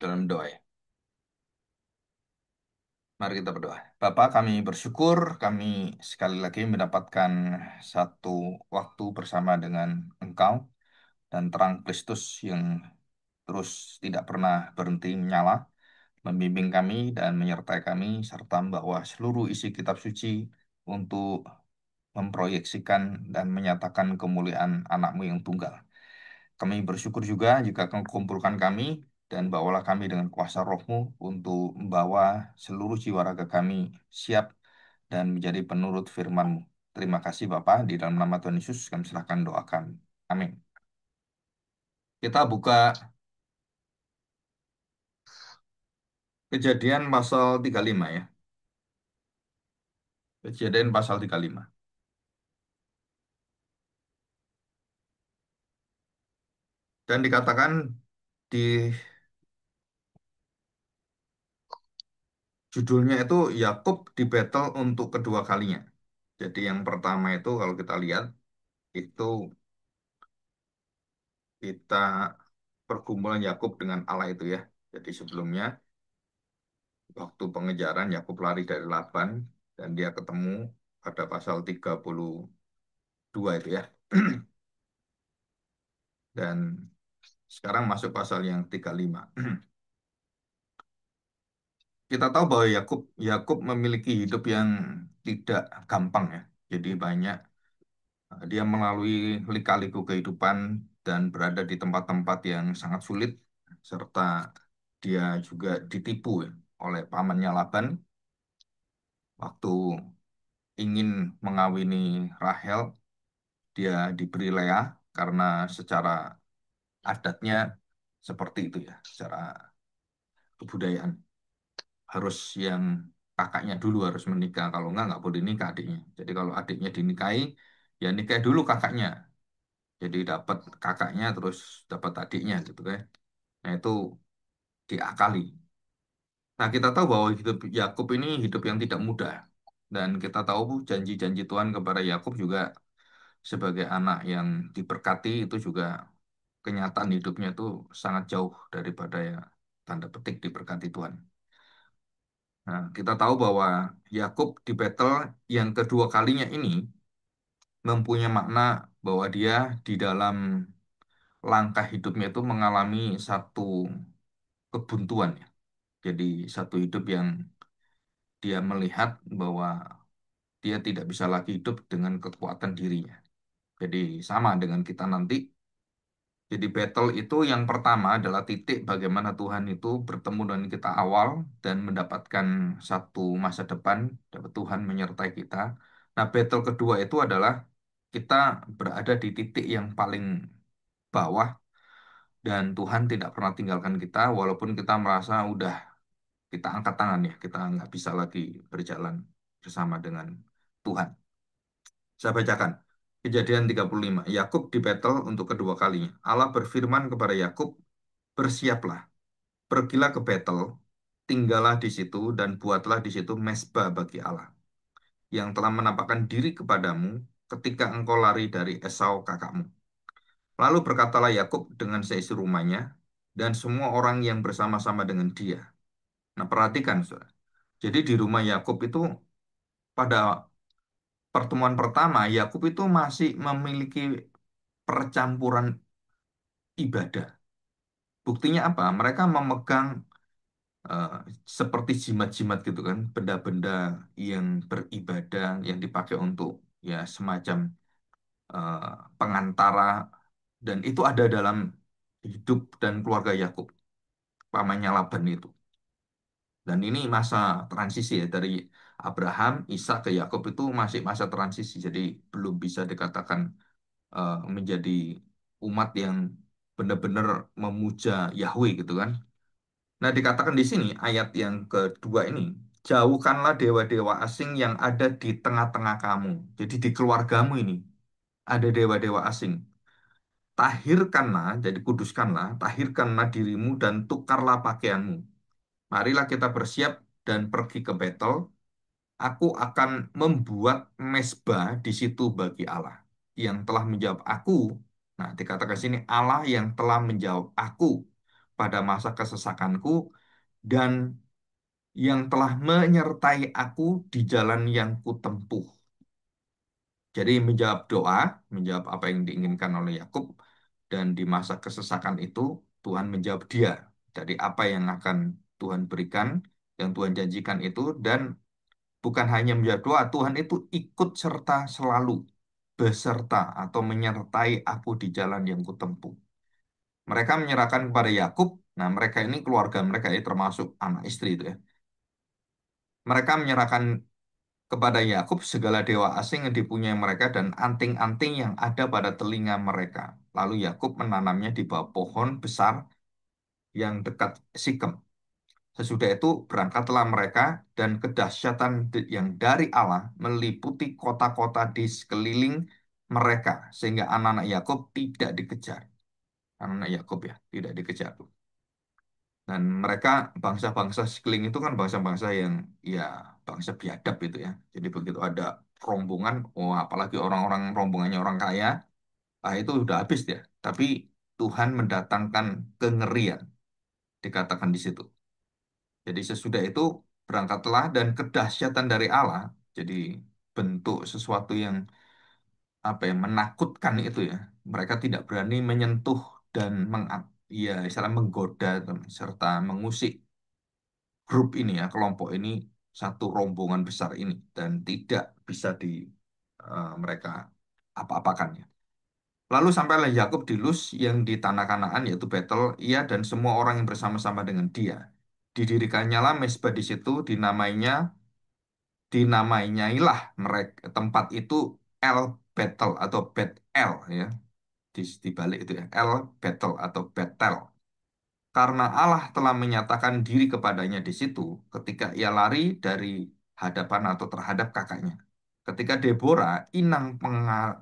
Dalam doa ya. Mari kita berdoa. Bapak, kami bersyukur kami sekali lagi mendapatkan satu waktu bersama dengan Engkau dan terang Kristus yang terus tidak pernah berhenti menyala, membimbing kami dan menyertai kami, serta membawa seluruh isi kitab suci untuk memproyeksikan dan menyatakan kemuliaan anakmu yang tunggal. Kami bersyukur juga jika Kau kumpulkan kami dan bawalah kami dengan kuasa roh-Mu untuk membawa seluruh jiwa raga kami siap dan menjadi penurut firman-Mu. Terima kasih Bapa, di dalam nama Tuhan Yesus kami serahkan doa kami. Amin. Kita buka Kejadian pasal 35 ya. Kejadian pasal 35. Dan dikatakan di judulnya itu Yakub di battle untuk kedua kalinya. Jadi yang pertama itu kalau kita lihat itu kita pergumulan Yakub dengan Allah itu ya. Jadi sebelumnya waktu pengejaran Yakub lari dari Laban dan dia ketemu pada pasal 32 itu ya. Dan sekarang masuk pasal yang 35. Kita tahu bahwa Yakub Yakub memiliki hidup yang tidak gampang ya. Jadi banyak dia melalui lika-liku kehidupan dan berada di tempat-tempat yang sangat sulit serta dia juga ditipu ya, oleh pamannya Laban waktu ingin mengawini Rahel, dia diberi Lea karena secara adatnya seperti itu ya, secara kebudayaan harus yang kakaknya dulu harus menikah, kalau nggak boleh nikah adiknya. Jadi kalau adiknya dinikahi, ya nikah dulu kakaknya. Jadi dapat kakaknya terus dapat adiknya gitu kan. Nah itu diakali. Nah kita tahu bahwa hidup Yakub ini hidup yang tidak mudah. Dan kita tahu janji-janji Tuhan kepada Yakub juga sebagai anak yang diberkati itu juga kenyataan hidupnya itu sangat jauh daripada ya tanda petik diberkati Tuhan. Nah, kita tahu bahwa Yakub di battle yang kedua kalinya ini mempunyai makna bahwa dia di dalam langkah hidupnya itu mengalami satu kebuntuan ya. Jadi satu hidup yang dia melihat bahwa dia tidak bisa lagi hidup dengan kekuatan dirinya. Jadi sama dengan kita nanti. Jadi battle itu yang pertama adalah titik bagaimana Tuhan itu bertemu dengan kita awal dan mendapatkan satu masa depan, dapat Tuhan menyertai kita. Nah, battle kedua itu adalah kita berada di titik yang paling bawah dan Tuhan tidak pernah tinggalkan kita walaupun kita merasa udah kita angkat tangan ya, kita nggak bisa lagi berjalan bersama dengan Tuhan. Saya bacakan. Kejadian 35. Yakub di battle untuk kedua kalinya. Allah berfirman kepada Yakub, "Bersiaplah, pergilah ke battle, tinggallah di situ dan buatlah di situ mezbah bagi Allah yang telah menampakkan diri kepadamu ketika engkau lari dari Esau kakakmu." Lalu berkatalah Yakub dengan seisi rumahnya dan semua orang yang bersama-sama dengan dia. Nah, perhatikan, saudara. Jadi di rumah Yakub itu pada pertemuan pertama, Yakub itu masih memiliki percampuran ibadah. Buktinya apa? Mereka memegang eh, seperti jimat-jimat gitu kan, benda-benda yang beribadah yang dipakai untuk ya semacam eh, pengantara dan itu ada dalam hidup dan keluarga Yakub, pamannya Laban itu. Dan ini masa transisi ya dari Abraham, Ishak ke Yakub itu masih masa transisi, jadi belum bisa dikatakan menjadi umat yang benar-benar memuja Yahweh gitu kan. Nah, dikatakan di sini ayat yang kedua ini, jauhkanlah dewa-dewa asing yang ada di tengah-tengah kamu. Jadi di keluargamu ini ada dewa-dewa asing. Tahirkanlah, jadi kuduskanlah, tahirkanlah dirimu dan tukarlah pakaianmu. Marilah kita bersiap dan pergi ke Betel. Aku akan membuat mezbah di situ bagi Allah yang telah menjawab aku. Nah, dikatakan sini Allah yang telah menjawab aku pada masa kesesakanku dan yang telah menyertai aku di jalan yang kutempuh. Jadi menjawab doa, menjawab apa yang diinginkan oleh Yakub, dan di masa kesesakan itu Tuhan menjawab dia dari apa yang akan Tuhan berikan, yang Tuhan janjikan itu, dan bukan hanya menjawab doa, Tuhan itu ikut serta selalu beserta atau menyertai aku di jalan yang kutempuh. Mereka menyerahkan kepada Yakub. Nah, mereka ini keluarga mereka ya, termasuk anak istri itu ya. Mereka menyerahkan kepada Yakub segala dewa asing yang dipunyai mereka dan anting-anting yang ada pada telinga mereka. Lalu Yakub menanamnya di bawah pohon besar yang dekat Sikem. Sesudah itu berangkatlah mereka dan kedahsyatan yang dari Allah meliputi kota-kota di sekeliling mereka sehingga anak-anak Yakub tidak dikejar. Anak-anak Yakub ya, tidak dikejar. Dan mereka bangsa-bangsa sekeliling itu kan bangsa-bangsa yang ya bangsa biadab itu ya. Jadi begitu ada rombongan, oh apalagi orang-orang rombongannya orang kaya, ah itu udah habis dia. Tapi Tuhan mendatangkan kengerian, dikatakan di situ. Jadi sesudah itu berangkatlah dan kedahsyatan dari Allah. Jadi bentuk sesuatu yang apa ya menakutkan itu ya. Mereka tidak berani menyentuh dan ya istilah menggoda serta mengusik grup ini ya, kelompok ini, satu rombongan besar ini dan tidak bisa di mereka apa-apakan ya. Lalu sampailah Yakub di Luz yang di tanah Kanaan yaitu Betel, ia dan semua orang yang bersama-sama dengan dia. Didirikannya lah mezbah di situ, dinamainyailah mereka tempat itu El Betel atau Bet El ya, di balik itu ya, El Betel atau Betel. Karena Allah telah menyatakan diri kepadanya di situ ketika ia lari dari hadapan atau terhadap kakaknya. Ketika Deborah, inang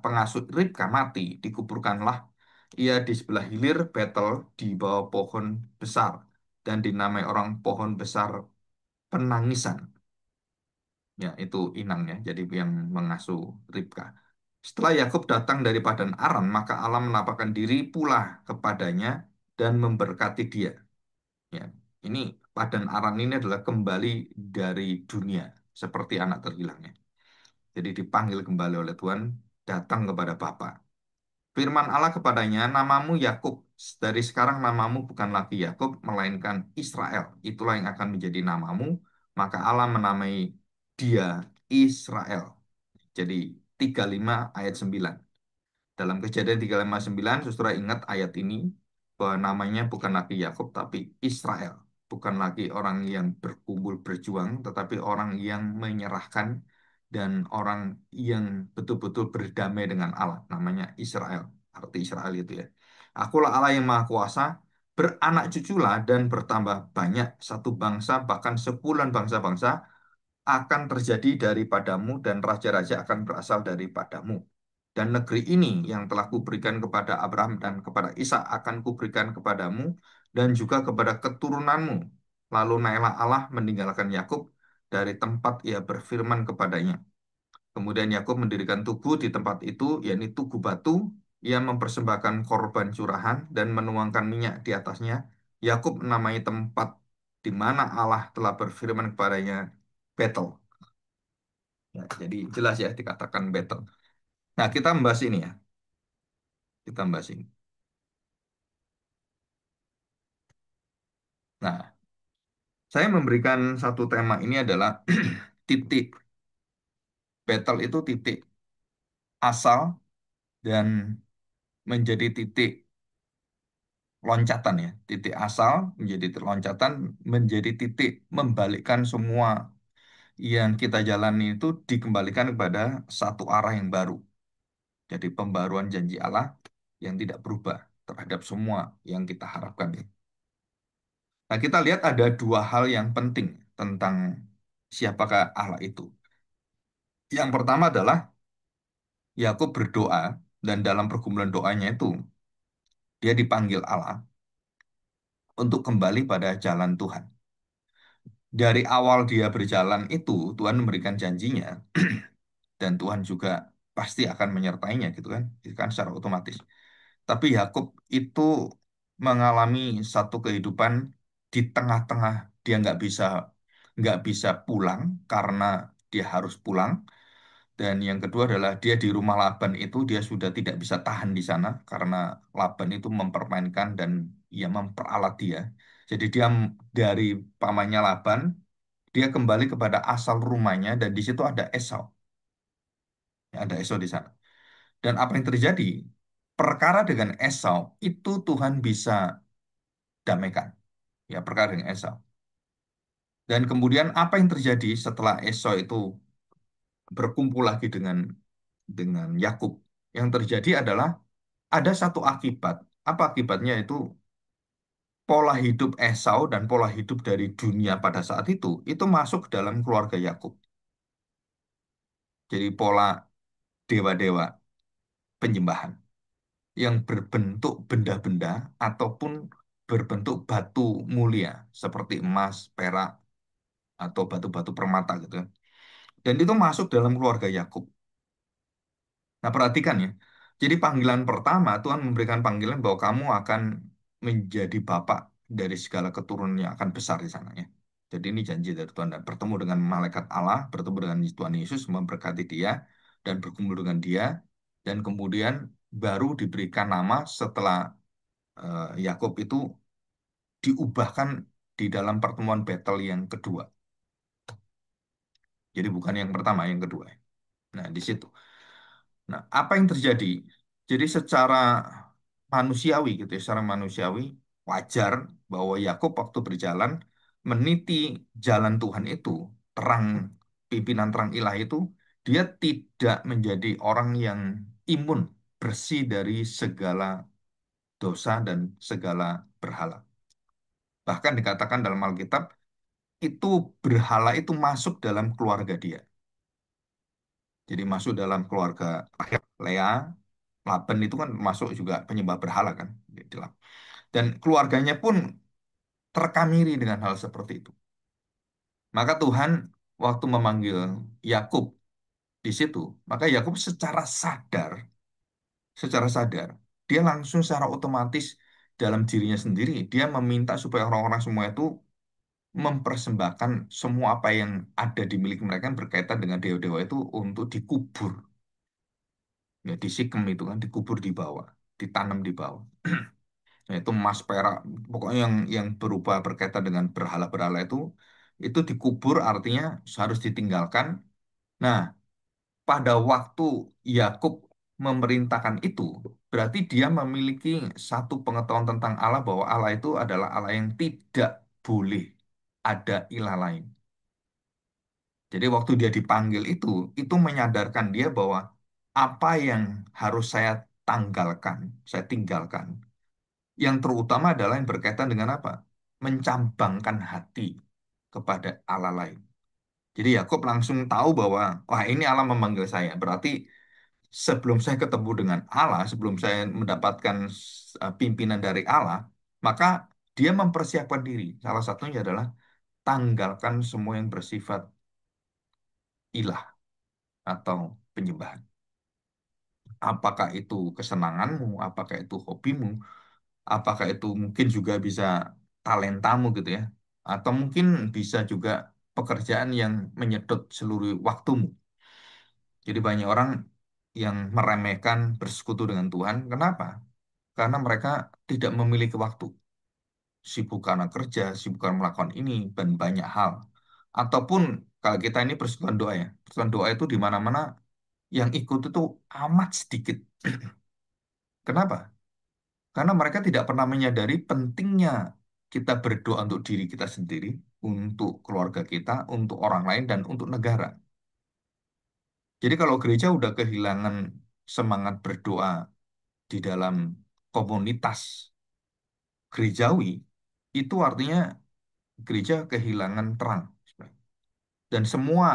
pengasuh Ribka mati, dikuburkanlah ia di sebelah hilir Betel di bawah pohon besar dan dinamai orang pohon besar penangisan. Ya, itu inangnya, jadi yang mengasuh Ribka. Setelah Yakub datang dari Padan Aram, maka Allah menampakkan diri pula kepadanya dan memberkati dia. Ya, ini Padan Aram ini adalah kembali dari dunia seperti anak terhilangnya. Jadi dipanggil kembali oleh Tuhan, datang kepada Bapa. Firman Allah kepadanya, namamu Yakub. Dari sekarang namamu bukan lagi Yakub, melainkan Israel. Itulah yang akan menjadi namamu. Maka Allah menamai dia Israel. Jadi 35 ayat 9. Dalam Kejadian 359, saudara ingat ayat ini, bahwa namanya bukan lagi Yakub, tapi Israel. Bukan lagi orang yang berkumpul berjuang, tetapi orang yang menyerahkan dan orang yang betul-betul berdamai dengan Allah. Namanya Israel. Arti Israel itu ya. Akulah Allah yang Maha Kuasa, beranak cuculah dan bertambah banyak satu bangsa, bahkan sepuluhan bangsa-bangsa akan terjadi daripadamu dan raja-raja akan berasal daripadamu. Dan negeri ini yang telah kuberikan kepada Abraham dan kepada Ishak akan kuberikan kepadamu dan juga kepada keturunanmu. Lalu naiklah Allah meninggalkan Yakub dari tempat ia berfirman kepadanya. Kemudian Yakub mendirikan tugu di tempat itu, yakni tugu batu. Ia mempersembahkan korban curahan dan menuangkan minyak di atasnya. Yakub menamai tempat di mana Allah telah berfirman kepadanya Betel. Ya, jadi jelas ya dikatakan Betel. Nah, kita membahas ini ya. Kita membahas ini. Nah, saya memberikan satu tema ini adalah titik. Betel itu titik asal dan menjadi titik loncatan ya. Titik asal menjadi titik loncatan, menjadi titik membalikkan semua yang kita jalani itu dikembalikan kepada satu arah yang baru. Jadi pembaruan janji Allah yang tidak berubah terhadap semua yang kita harapkan ya. Nah, kita lihat ada dua hal yang penting tentang siapakah Allah itu. Yang pertama adalah Yakub berdoa dan dalam pergumulan doanya itu dia dipanggil Allah untuk kembali pada jalan Tuhan. Dari awal dia berjalan itu Tuhan memberikan janjinya dan Tuhan juga pasti akan menyertainya gitu kan. Itu kan secara otomatis. Tapi Yakub itu mengalami satu kehidupan di tengah-tengah, dia nggak bisa pulang karena dia harus pulang. Dan yang kedua adalah dia di rumah Laban itu dia sudah tidak bisa tahan di sana karena Laban itu mempermainkan dan ya memperalat dia. Jadi dia dari pamannya Laban, dia kembali kepada asal rumahnya dan di situ ada Esau. Ya, ada Esau di sana. Dan apa yang terjadi? Perkara dengan Esau itu Tuhan bisa damaikan. Ya, perkara dengan Esau. Dan kemudian apa yang terjadi setelah Esau itu berkumpul lagi dengan Yakub? Yang terjadi adalah ada satu akibat. Apa akibatnya itu? Pola hidup Esau dan pola hidup dari dunia pada saat itu masuk dalam keluarga Yakub. Jadi pola dewa-dewa penyembahan yang berbentuk benda-benda ataupun berbentuk batu mulia seperti emas, perak, atau batu-batu permata gitu kan. Dan itu masuk dalam keluarga Yakub. Nah, perhatikan ya. Jadi panggilan pertama Tuhan memberikan panggilan bahwa kamu akan menjadi bapak dari segala keturunan yang akan besar di sana ya. Jadi ini janji dari Tuhan dan bertemu dengan malaikat Allah, bertemu dengan Tuhan Yesus memberkati dia dan berkumpul dengan dia dan kemudian baru diberikan nama setelah Yakub itu diubahkan di dalam pertemuan battle yang kedua. Jadi bukan yang pertama, yang kedua. Nah, di situ. Nah, apa yang terjadi? Jadi secara manusiawi gitu ya, secara manusiawi wajar bahwa Yakub waktu berjalan meniti jalan Tuhan itu, terang pimpinan terang ilahi itu, dia tidak menjadi orang yang imun, bersih dari segala dosa dan segala berhala. Bahkan dikatakan dalam Alkitab, itu berhala itu masuk dalam keluarga dia. Jadi masuk dalam keluarga Rahel, Lea, Laban itu kan masuk juga penyembah berhala kan. Dan keluarganya pun terkamiri dengan hal seperti itu. Maka Tuhan waktu memanggil Yakub di situ, maka Yakub secara sadar, dia langsung secara otomatis dalam dirinya sendiri, dia meminta supaya orang-orang semua itu mempersembahkan semua apa yang ada di milik mereka yang berkaitan dengan dewa-dewa itu untuk dikubur. Ya, di Sikem itu kan dikubur di bawah, ditanam di bawah. Yaitu emas perak, pokoknya yang berubah berkaitan dengan berhala-berhala itu dikubur artinya harus ditinggalkan. Nah, pada waktu Yakub memerintahkan itu, berarti dia memiliki satu pengetahuan tentang Allah bahwa Allah itu adalah Allah yang tidak boleh ada ilah lain. Jadi waktu dia dipanggil itu menyadarkan dia bahwa apa yang harus saya tanggalkan, saya tinggalkan. Yang terutama adalah yang berkaitan dengan apa? Mencambangkan hati kepada Allah lain. Jadi Yakub langsung tahu bahwa, wah ini Allah memanggil saya. Berarti sebelum saya ketemu dengan Allah, sebelum saya mendapatkan pimpinan dari Allah, maka dia mempersiapkan diri. Salah satunya adalah tanggalkan semua yang bersifat ilah atau penyembahan. Apakah itu kesenanganmu, apakah itu hobimu, apakah itu mungkin juga bisa talentamu gitu ya, atau mungkin bisa juga pekerjaan yang menyedot seluruh waktumu. Jadi banyak orang yang meremehkan bersekutu dengan Tuhan. Kenapa? Karena mereka tidak memiliki waktu. Sibuk karena kerja, sibuk karena melakukan ini, dan banyak hal. Ataupun kalau kita ini persekutuan doa ya, persekutuan doa itu di mana-mana yang ikut itu amat sedikit. Kenapa? Karena mereka tidak pernah menyadari pentingnya kita berdoa untuk diri kita sendiri, untuk keluarga kita, untuk orang lain, dan untuk negara. Jadi kalau gereja udah kehilangan semangat berdoa di dalam komunitas gerejawi, itu artinya gereja kehilangan terang. Dan semua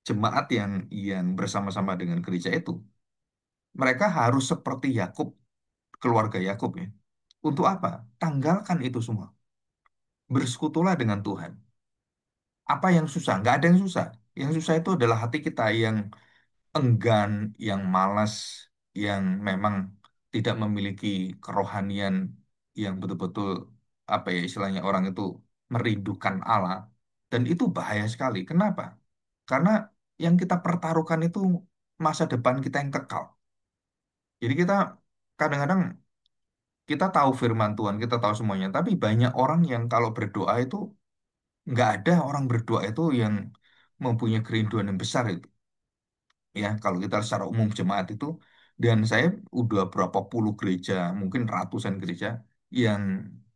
jemaat yang bersama-sama dengan gereja itu, mereka harus seperti Yakub, keluarga Yakub ya. Untuk apa? Tanggalkan itu semua. Bersekutulah dengan Tuhan. Apa yang susah? Nggak ada yang susah. Yang susah itu adalah hati kita yang enggan, yang malas, yang memang tidak memiliki kerohanian yang betul-betul apa ya istilahnya orang itu merindukan Allah dan itu bahaya sekali. Kenapa? Karena yang kita pertaruhkan itu masa depan kita yang kekal. Jadi kita kadang-kadang kita tahu firman Tuhan, kita tahu semuanya, tapi banyak orang yang kalau berdoa itu nggak ada orang berdoa itu yang mempunyai kerinduan yang besar itu. Ya, kalau kita secara umum jemaat itu, dan saya udah berapa puluh gereja, mungkin ratusan gereja, yang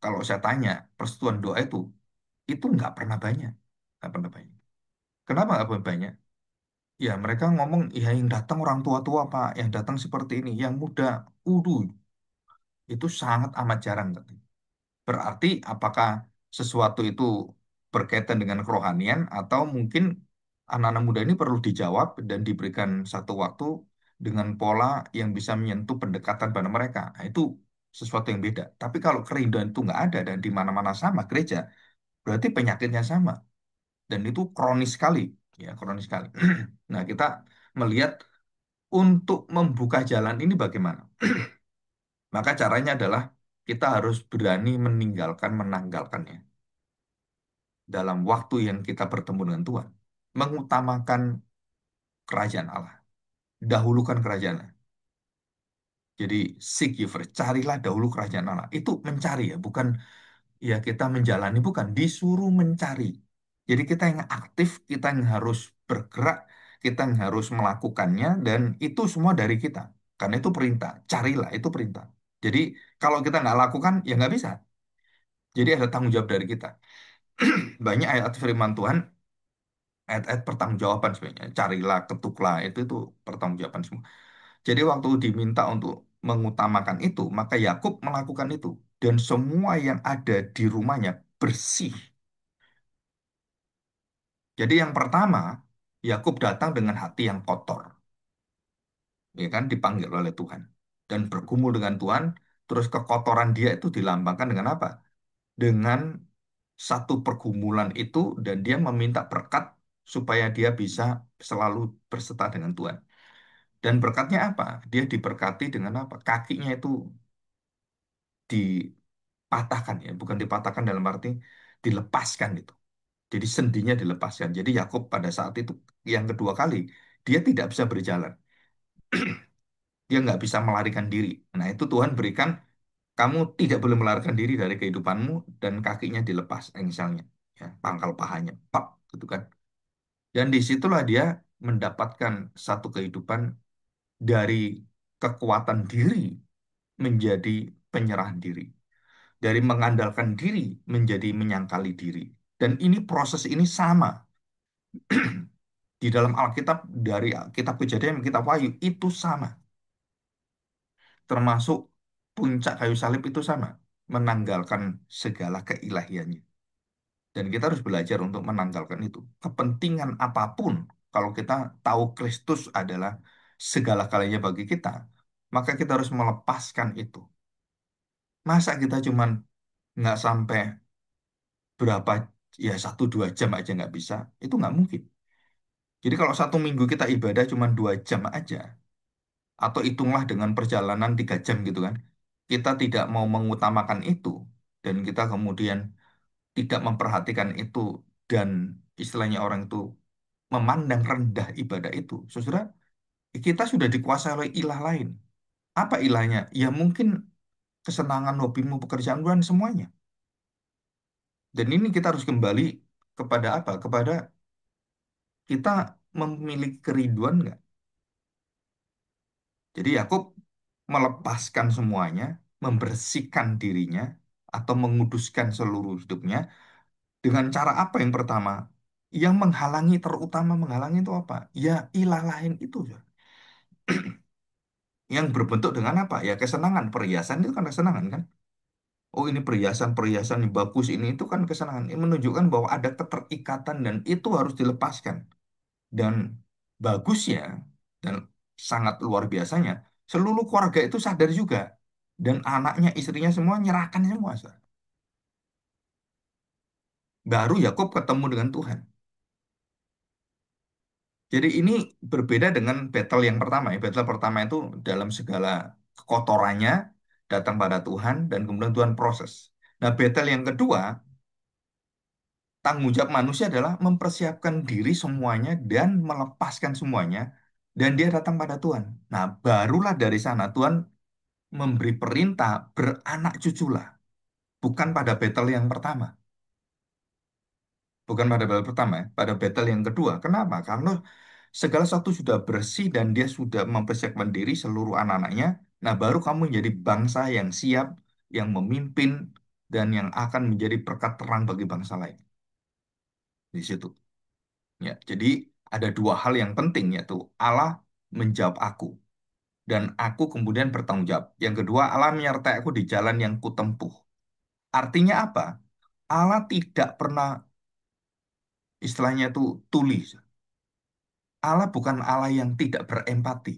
kalau saya tanya persekutuan doa itu nggak pernah banyak, nggak pernah banyak. Kenapa nggak pernah banyak? Ya, mereka ngomong, ya yang datang orang tua-tua Pak, yang datang seperti ini, yang muda, udah itu sangat amat jarang. Berarti apakah sesuatu itu berkaitan dengan kerohanian atau mungkin anak-anak muda ini perlu dijawab dan diberikan satu waktu dengan pola yang bisa menyentuh pendekatan pada mereka. Nah, itu sesuatu yang beda. Tapi kalau kerinduan itu nggak ada dan di mana-mana sama gereja, berarti penyakitnya sama dan itu kronis sekali, ya kronis sekali. Nah, kita melihat untuk membuka jalan ini bagaimana? Maka caranya adalah kita harus berani menanggalkannya dalam waktu yang kita bertemu dengan Tuhan. Mengutamakan kerajaan Allah. Dahulukan kerajaan Allah. Jadi seek ye first, carilah dahulu kerajaan Allah. Itu mencari ya, bukan ya kita menjalani, bukan. Disuruh mencari. Jadi kita yang aktif, kita yang harus bergerak, kita yang harus melakukannya, dan itu semua dari kita. Karena itu perintah, carilah, itu perintah. Jadi kalau kita nggak lakukan, ya nggak bisa. Jadi ada tanggung jawab dari kita. Banyak ayat firman Tuhan ayat-ayat pertanggungjawaban sebenarnya. Carilah, ketuklah, itu pertanggungjawaban semua. Jadi waktu diminta untuk mengutamakan itu, maka Yakub melakukan itu. Dan semua yang ada di rumahnya bersih. Jadi yang pertama, Yakub datang dengan hati yang kotor. Ya kan, dipanggil oleh Tuhan. Dan bergumul dengan Tuhan, terus kekotoran dia itu dilambangkan dengan apa? Dengan satu pergumulan itu, dan dia meminta berkat supaya dia bisa selalu berserta dengan Tuhan. Dan berkatnya apa? Dia diberkati dengan apa? Kakinya itu dipatahkan ya, bukan dipatahkan dalam arti dilepaskan itu. Jadi sendinya dilepaskan. Jadi Yakub pada saat itu yang kedua kali dia tidak bisa berjalan, dia nggak bisa melarikan diri. Nah itu Tuhan berikan kamu tidak boleh melarikan diri dari kehidupanmu dan kakinya dilepas, misalnya, ya, pangkal pahanya, pak, gitu kan. Dan disitulah dia mendapatkan satu kehidupan dari kekuatan diri menjadi penyerahan diri. Dari mengandalkan diri menjadi menyangkali diri. Dan ini proses ini sama di dalam Alkitab dari kitab Kejadian kitab Wahyu itu sama. Termasuk puncak kayu salib itu sama, menanggalkan segala keilahiannya. Dan kita harus belajar untuk menanggalkan itu. Kepentingan apapun kalau kita tahu Kristus adalah segala-galanya bagi kita, maka kita harus melepaskan itu. Masa kita cuman nggak sampai berapa ya 1-2 jam aja nggak bisa, itu nggak mungkin. Jadi kalau 1 minggu kita ibadah cuma 2 jam aja, atau hitunglah dengan perjalanan 3 jam gitu kan, kita tidak mau mengutamakan itu, dan kita kemudian tidak memperhatikan itu, dan istilahnya orang itu memandang rendah ibadah itu, saudara, kita sudah dikuasai oleh ilah lain. Apa ilahnya? Ya mungkin kesenangan, hobimu, pekerjaan, dan semuanya. Dan ini kita harus kembali kepada apa? Kepada kita memiliki kerinduan nggak? Jadi Yakub melepaskan semuanya, membersihkan dirinya, atau menguduskan seluruh hidupnya dengan cara apa yang pertama? Yang menghalangi, terutama menghalangi itu apa? Ya ilah lain itu. Ya. Yang berbentuk dengan apa? Ya kesenangan, perhiasan itu kan kesenangan kan? Oh ini perhiasan-perhiasan yang bagus ini itu kan kesenangan. Ini menunjukkan bahwa ada keterikatan dan itu harus dilepaskan. Dan bagusnya dan sangat luar biasanya, seluruh keluarga itu sadar juga. Dan anaknya, istrinya semua nyerahkan semua. Saudara. Baru Yakub ketemu dengan Tuhan. Jadi ini berbeda dengan battle yang pertama. Ya. Battle pertama itu dalam segala kekotorannya, datang pada Tuhan, dan kemudian Tuhan proses. Nah, battle yang kedua, tanggung jawab manusia adalah mempersiapkan diri semuanya dan melepaskan semuanya, dan dia datang pada Tuhan. Nah, barulah dari sana Tuhan memberi perintah beranak cuculah, bukan pada battle yang pertama. Bukan pada battle pertama, ya, pada battle yang kedua. Kenapa? Karena segala sesuatu sudah bersih dan dia sudah mempersiapkan diri seluruh anak-anaknya. Nah, baru kamu menjadi bangsa yang siap, yang memimpin, dan yang akan menjadi berkat terang bagi bangsa lain. Di situ. Ya, jadi ada dua hal yang penting, yaitu Allah menjawab aku dan aku kemudian bertanggung jawab. Yang kedua, Allah menyertai aku di jalan yang kutempuh. Artinya apa? Allah tidak pernah istilahnya itu tulis. Allah bukan Allah yang tidak berempati.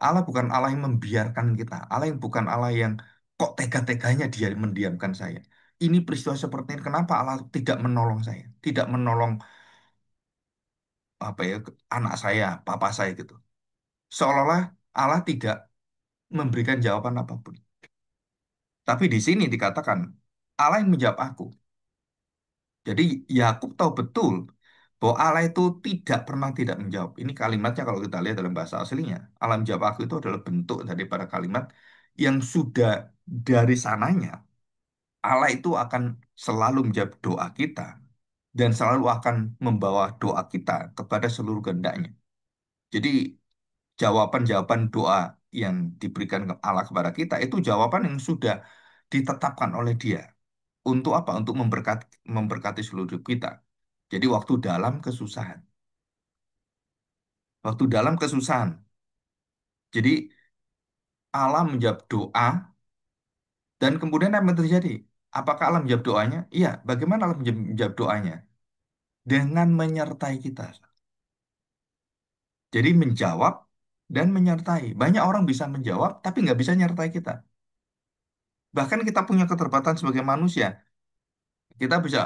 Allah bukan Allah yang membiarkan kita. Allah yang bukan Allah yang kok tega-teganya dia mendiamkan saya. Ini peristiwa seperti ini. Kenapa Allah tidak menolong saya? Tidak menolong apa ya anak saya, papa saya gitu. Seolah-olah Allah tidak memberikan jawaban apapun. Tapi di sini dikatakan Allah yang menjawab aku. Jadi Yakub tahu betul bahwa Allah itu tidak pernah tidak menjawab. Ini kalimatnya kalau kita lihat dalam bahasa aslinya, Allah menjawab aku itu adalah bentuk daripada kalimat yang sudah dari sananya Allah itu akan selalu menjawab doa kita dan selalu akan membawa doa kita kepada seluruh kehendaknya. Jadi jawaban-jawaban doa yang diberikan ke Allah kepada kita itu jawaban yang sudah ditetapkan oleh Dia. Untuk apa? Untuk memberkati seluruh hidup kita. Jadi waktu dalam kesusahan. Jadi Allah menjawab doa dan kemudian apa yang terjadi? Apakah Allah menjawab doanya? Iya. Bagaimana Allah menjawab doanya? Dengan menyertai kita. Jadi menjawab dan menyertai. Banyak orang bisa menjawab tapi nggak bisa menyertai kita. Bahkan kita punya keterbatasan sebagai manusia. Kita bisa,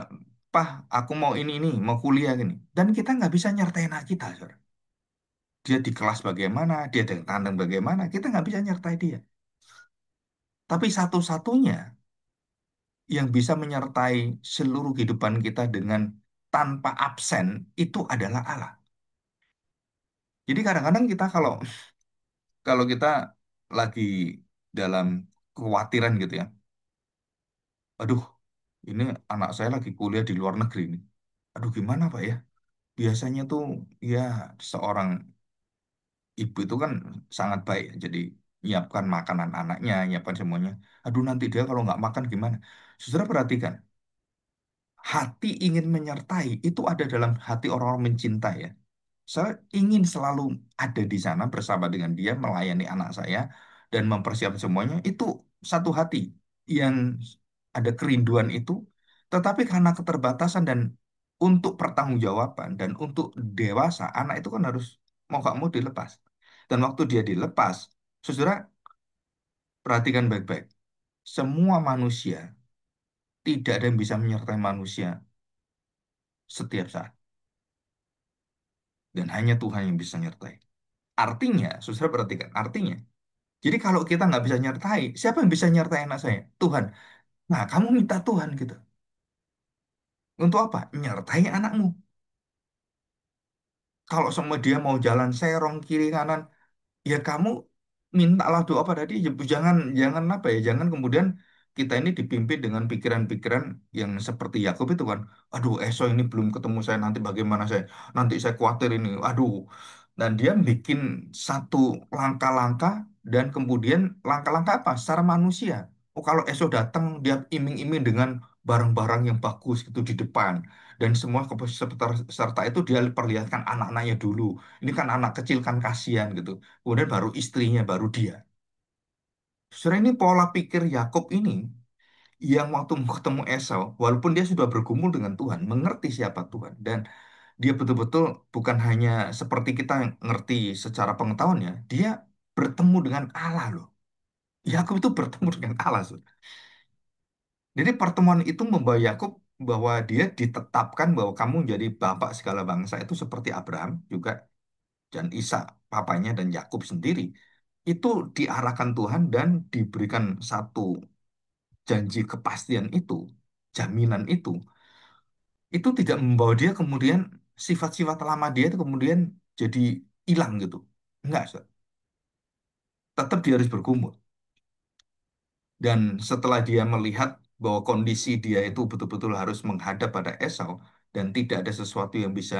Pah, aku mau ini, mau kuliah gini. Dan kita nggak bisa nyertai anak kita, saudara. Dia di kelas bagaimana, dia dengan tandang bagaimana, kita nggak bisa nyertai dia. Tapi satu-satunya yang bisa menyertai seluruh kehidupan kita dengan tanpa absen itu adalah Allah. Jadi kadang-kadang kita kalau kalau kita lagi dalam kekhawatiran gitu ya, aduh ini anak saya lagi kuliah di luar negeri nih. Aduh gimana Pak ya? Biasanya tuh ya seorang ibu itu kan sangat baik ya. Jadi nyiapkan makanan anaknya, nyiapkan semuanya. Aduh nanti dia kalau nggak makan gimana? Saudara perhatikan, hati ingin menyertai itu ada dalam hati orang-orang mencintai ya. Saya ingin selalu ada di sana bersama dengan dia, melayani anak saya dan mempersiapkan semuanya. Itu satu hati yang ada kerinduan itu, tetapi karena keterbatasan dan untuk pertanggungjawaban dan untuk dewasa, anak itu kan harus mau gak mau dilepas. Dan waktu dia dilepas, saudara perhatikan baik-baik. Semua manusia tidak ada yang bisa menyertai manusia setiap saat. Dan hanya Tuhan yang bisa menyertai. Artinya, saudara perhatikan, artinya. Jadi kalau kita nggak bisa nyertai, siapa yang bisa nyertai anak saya? Tuhan. Nah, kamu minta Tuhan gitu. Untuk apa? Nyertai anakmu. Kalau semua dia mau jalan serong kiri kanan, ya kamu mintalah doa pada dia. Jangan jangan apa ya? Jangan kemudian kita ini dipimpin dengan pikiran-pikiran yang seperti Yakub itu kan. Aduh, esok ini belum ketemu saya nanti bagaimana saya? Nanti saya khawatir ini. Aduh. Dan dia bikin satu langkah-langkah dan kemudian langkah-langkah apa? Secara manusia. Oh, kalau esok datang dia iming-iming dengan barang-barang yang bagus gitu di depan dan semua serta itu dia perlihatkan anak-anaknya dulu. Ini kan anak kecil kan kasihan gitu. Kemudian baru istrinya, baru dia. Sebenarnya ini pola pikir Yakub ini yang waktu ketemu Esau, walaupun dia sudah bergumul dengan Tuhan, mengerti siapa Tuhan, dan dia betul-betul bukan hanya seperti kita yang ngerti secara pengetahuannya, dia bertemu dengan Allah loh. Yakub itu bertemu dengan Allah. Saudara. Jadi pertemuan itu membawa Yakub bahwa dia ditetapkan bahwa kamu jadi bapak segala bangsa itu seperti Abraham juga dan Ishak papanya dan Yakub sendiri. itu diarahkan Tuhan dan diberikan satu janji kepastian itu, jaminan itu tidak membawa dia kemudian sifat-sifat lama dia itu kemudian jadi hilang gitu. Enggak, Ustaz. Tetap dia harus bergumul. Dan setelah dia melihat bahwa kondisi dia itu betul-betul harus menghadap pada Esau dan tidak ada sesuatu yang bisa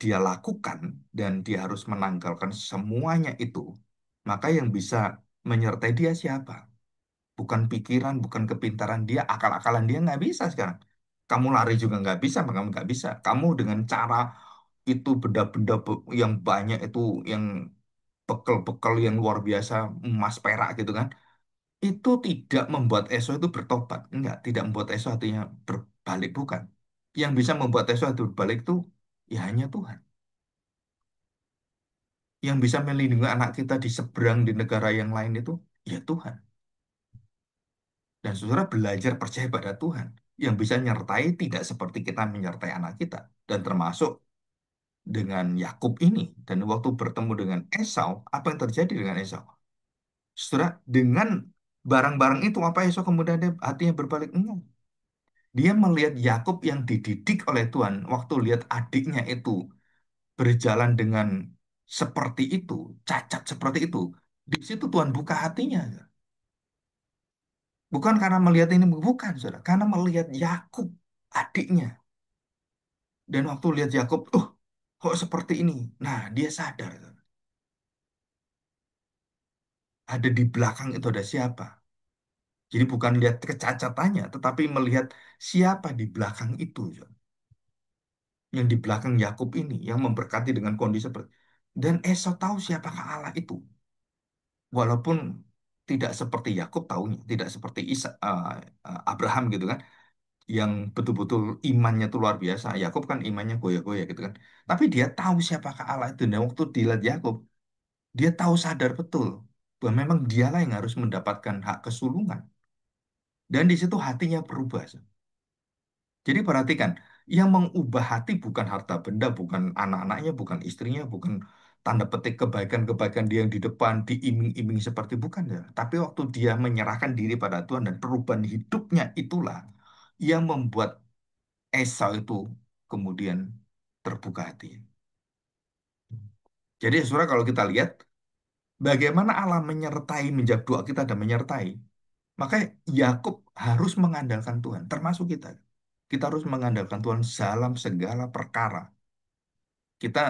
dia lakukan dan dia harus menanggalkan semuanya itu, maka yang bisa menyertai dia siapa? Bukan pikiran, bukan kepintaran dia, akal-akalan dia nggak bisa sekarang. Kamu lari juga nggak bisa, maka kamu nggak bisa. Kamu dengan cara itu benda-benda yang banyak itu, yang bekel-bekel yang luar biasa, emas perak gitu kan, itu tidak membuat Esau itu bertobat. Enggak, tidak membuat Esau hatinya berbalik, bukan. Yang bisa membuat Esau itu berbalik itu ya hanya Tuhan. Yang bisa melindungi anak kita di seberang di negara yang lain itu ya Tuhan. Dan saudara belajar percaya pada Tuhan yang bisa menyertai tidak seperti kita menyertai anak kita. Dan termasuk dengan Yakub ini. Dan waktu bertemu dengan Esau, apa yang terjadi dengan Esau? Saudara, dengan barang-barang itu apa Esau kemudian dia hatinya berbalik? Enggak. Dia melihat Yakub yang dididik oleh Tuhan. Waktu lihat adiknya itu berjalan dengan seperti itu, cacat seperti itu. Di situ Tuhan buka hatinya. Bukan karena melihat ini, bukan, saudara. Karena melihat Yakub, adiknya. Dan waktu lihat Yakub, kok seperti ini? Nah, dia sadar, saudara. Ada di belakang itu ada siapa. Jadi bukan lihat kecacatannya, tetapi melihat siapa di belakang itu, saudara. Yang di belakang Yakub ini, yang memberkati dengan kondisi seperti. Dan Esau tahu siapakah Allah itu. Walaupun tidak seperti Yakub tahunya, tidak seperti Abraham gitu kan, yang betul-betul imannya itu luar biasa. Yakub kan imannya goyah-goyah gitu kan. Tapi dia tahu siapakah Allah itu. Dan waktu dilihat Yakub, dia tahu sadar betul bahwa memang dialah yang harus mendapatkan hak kesulungan. Dan di situ hatinya berubah. Jadi perhatikan, yang mengubah hati bukan harta benda, bukan anak-anaknya, bukan istrinya, bukan tanda petik kebaikan-kebaikan dia yang di depan, diiming-iming seperti bukan ya. Tapi waktu dia menyerahkan diri pada Tuhan dan perubahan hidupnya itulah yang membuat Esau itu kemudian terbuka hati. Jadi saudara kalau kita lihat bagaimana Allah menyertai, menjawab doa kita dan menyertai, maka Yakub harus mengandalkan Tuhan, termasuk kita. Kita harus mengandalkan Tuhan dalam segala perkara. Kita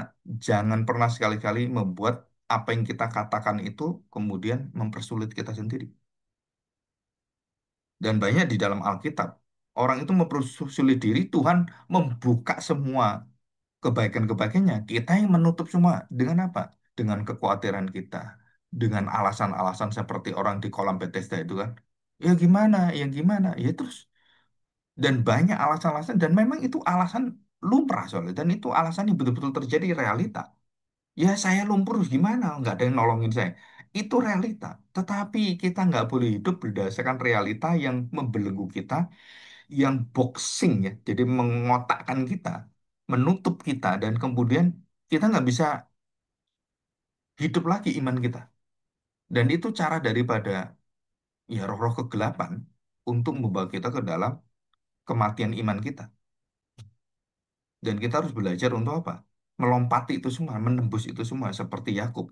jangan pernah sekali-kali membuat apa yang kita katakan itu kemudian mempersulit kita sendiri. Dan banyak di dalam Alkitab, orang itu mempersulit diri, Tuhan membuka semua kebaikan-kebaikannya. Kita yang menutup semua. Dengan apa? Dengan kekhawatiran kita. Dengan alasan-alasan seperti orang di kolam Bethesda itu kan. Ya gimana, ya gimana. Ya terus. Dan banyak alasan-alasan. Dan memang itu alasan lumrah soalnya. Dan itu alasan yang betul-betul terjadi realita. Ya saya lumpur gimana? Nggak ada yang nolongin saya. Itu realita. Tetapi kita nggak boleh hidup berdasarkan realita yang membelenggu kita, yang boxing ya. Jadi mengotakkan kita, menutup kita, dan kemudian kita nggak bisa hidup lagi iman kita. Dan itu cara daripada ya roh-roh kegelapan untuk membawa kita ke dalam kematian iman kita. Dan kita harus belajar untuk apa? Melompati itu semua, menembus itu semua seperti Yakub.